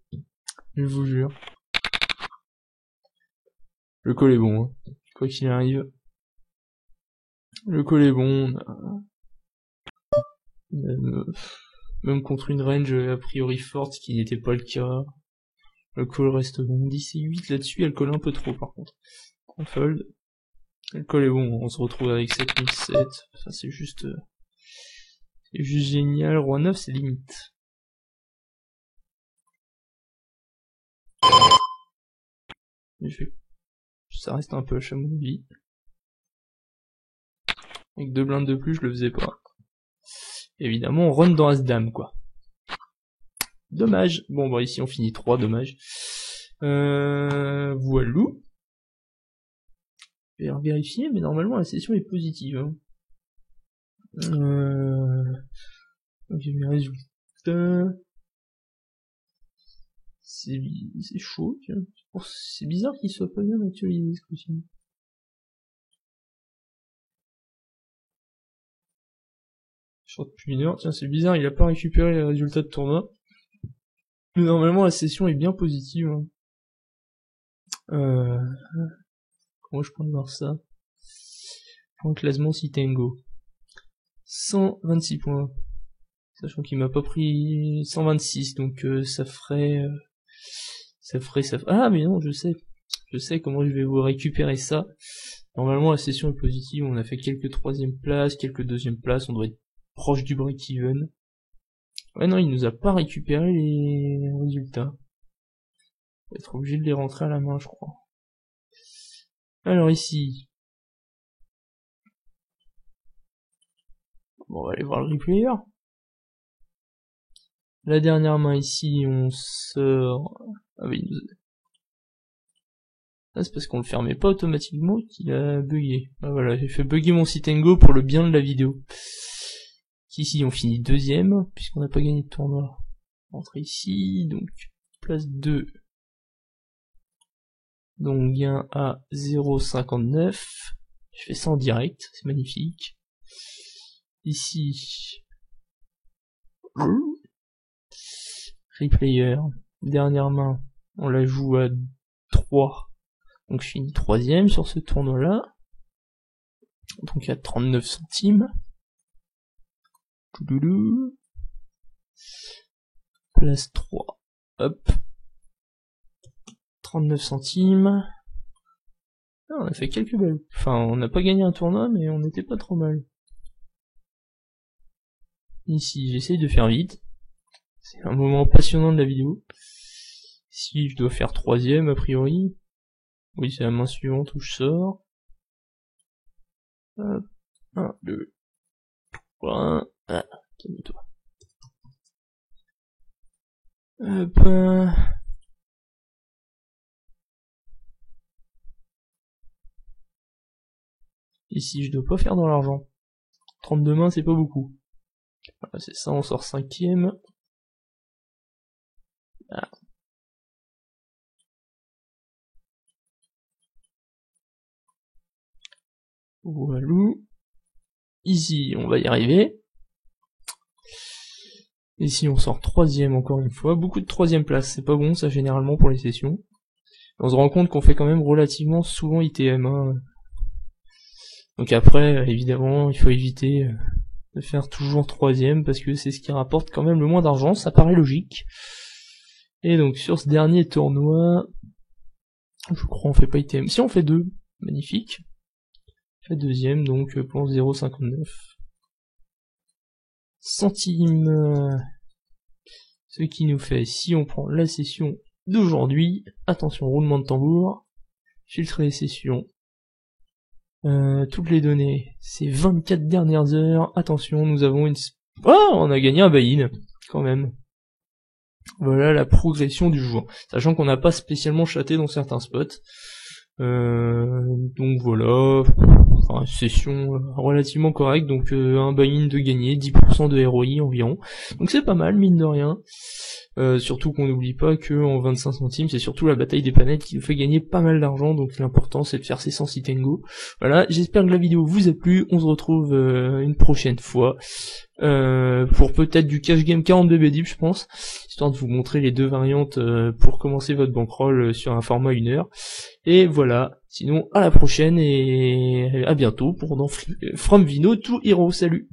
je vous jure. Le call est bon, hein. Quoi qu'il arrive. Le call est bon, même contre une range a priori forte, ce qui n'était pas le cas. Le call reste bon. 10 et 8 là-dessus, elle colle un peu trop par contre. On fold. Le call est bon, on se retrouve avec 7007. Ça c'est juste génial. Roi 9 c'est limite. Ça reste un peu à mon avis. Avec 2 blindes de plus, je le faisais pas. Évidemment, on run dans As-Dame, quoi. Dommage. Bon, bah ici on finit 3, dommage. Voilou. Je vais vérifier, mais normalement la session est positive. Hein. Ok, mes résultats. C'est chaud. C'est bizarre qu'il soit pas bien actualisé ce coup-ci. Short depuis 1 heure. Tiens, c'est bizarre, il a pas récupéré les résultats de tournoi. Mais normalement la session est bien positive. Hein. Comment je peux voir ça? Point classement Sitengo. 126 points. Sachant qu'il m'a pas pris 126, donc ça ferait... Ah mais non, je sais comment je vais vous récupérer ça. Normalement la session est positive, on a fait quelques 3e places, quelques 2e places, on doit être proche du break-even. Ouais non, il nous a pas récupéré les résultats. On va être obligé de les rentrer à la main, je crois. Alors ici... Bon, on va aller voir le replayer. La dernière main ici, on sort... Ah oui, ah, c'est parce qu'on le fermait pas automatiquement qu'il a bugué. Ah voilà, j'ai fait bugger mon Sitengo pour le bien de la vidéo. Ici, on finit 2e, puisqu'on n'a pas gagné de tournoi. Rentre ici, donc place 2. Donc gain à 0,59. Je fais ça en direct, c'est magnifique. Ici... Replayer, dernière main, on la joue à 3. Donc je finis 3e sur ce tournoi-là. Donc à 39 centimes. Place 3. Hop. 39 centimes. Ah, on a fait quelques belles. Enfin, on n'a pas gagné un tournoi, mais on n'était pas trop mal. Ici, j'essaye de faire vite. C'est un moment passionnant de la vidéo. Ici, je dois faire 3e, a priori. Oui, c'est la main suivante où je sors. Hop. 1, 2, 3, 1. Ah, calme-toi. Hop. Ici, je dois pas faire dans l'argent. 32 mains, c'est pas beaucoup. Voilà, c'est ça, on sort 5e. Ah. Voilà. Ici, on va y arriver. Ici, on sort 3e encore une fois. Beaucoup de 3e place, c'est pas bon ça généralement pour les sessions. On se rend compte qu'on fait quand même relativement souvent ITM. Hein. Donc après, évidemment, il faut éviter de faire toujours 3e parce que c'est ce qui rapporte quand même le moins d'argent, ça paraît logique. Et donc sur ce dernier tournoi, Je crois on fait pas item. Si on fait 2, magnifique. On fait deuxième, donc pour 0,59 centimes. Ce qui nous fait, si on prend la session d'aujourd'hui, attention, roulement de tambour, filtrer les sessions, toutes les données, c'est 24 dernières heures, attention, nous avons une... Oh, on a gagné un buy-in, quand même. Voilà la progression du jour, sachant qu'on n'a pas spécialement chaté dans certains spots. Donc voilà, enfin, session relativement correcte, donc un buy-in de gagné, 10% de ROI environ, donc c'est pas mal mine de rien. Surtout qu'on n'oublie pas que en 25 centimes c'est surtout la bataille des planètes qui nous fait gagner pas mal d'argent, donc l'important c'est de faire ses 100 sit and go. Voilà, j'espère que la vidéo vous a plu, on se retrouve une prochaine fois pour peut-être du cash game 42 BDIP je pense, histoire de vous montrer les deux variantes pour commencer votre bankroll sur un format 1 heure. Et voilà, sinon à la prochaine et à bientôt pour dans From Vino to Hero, salut.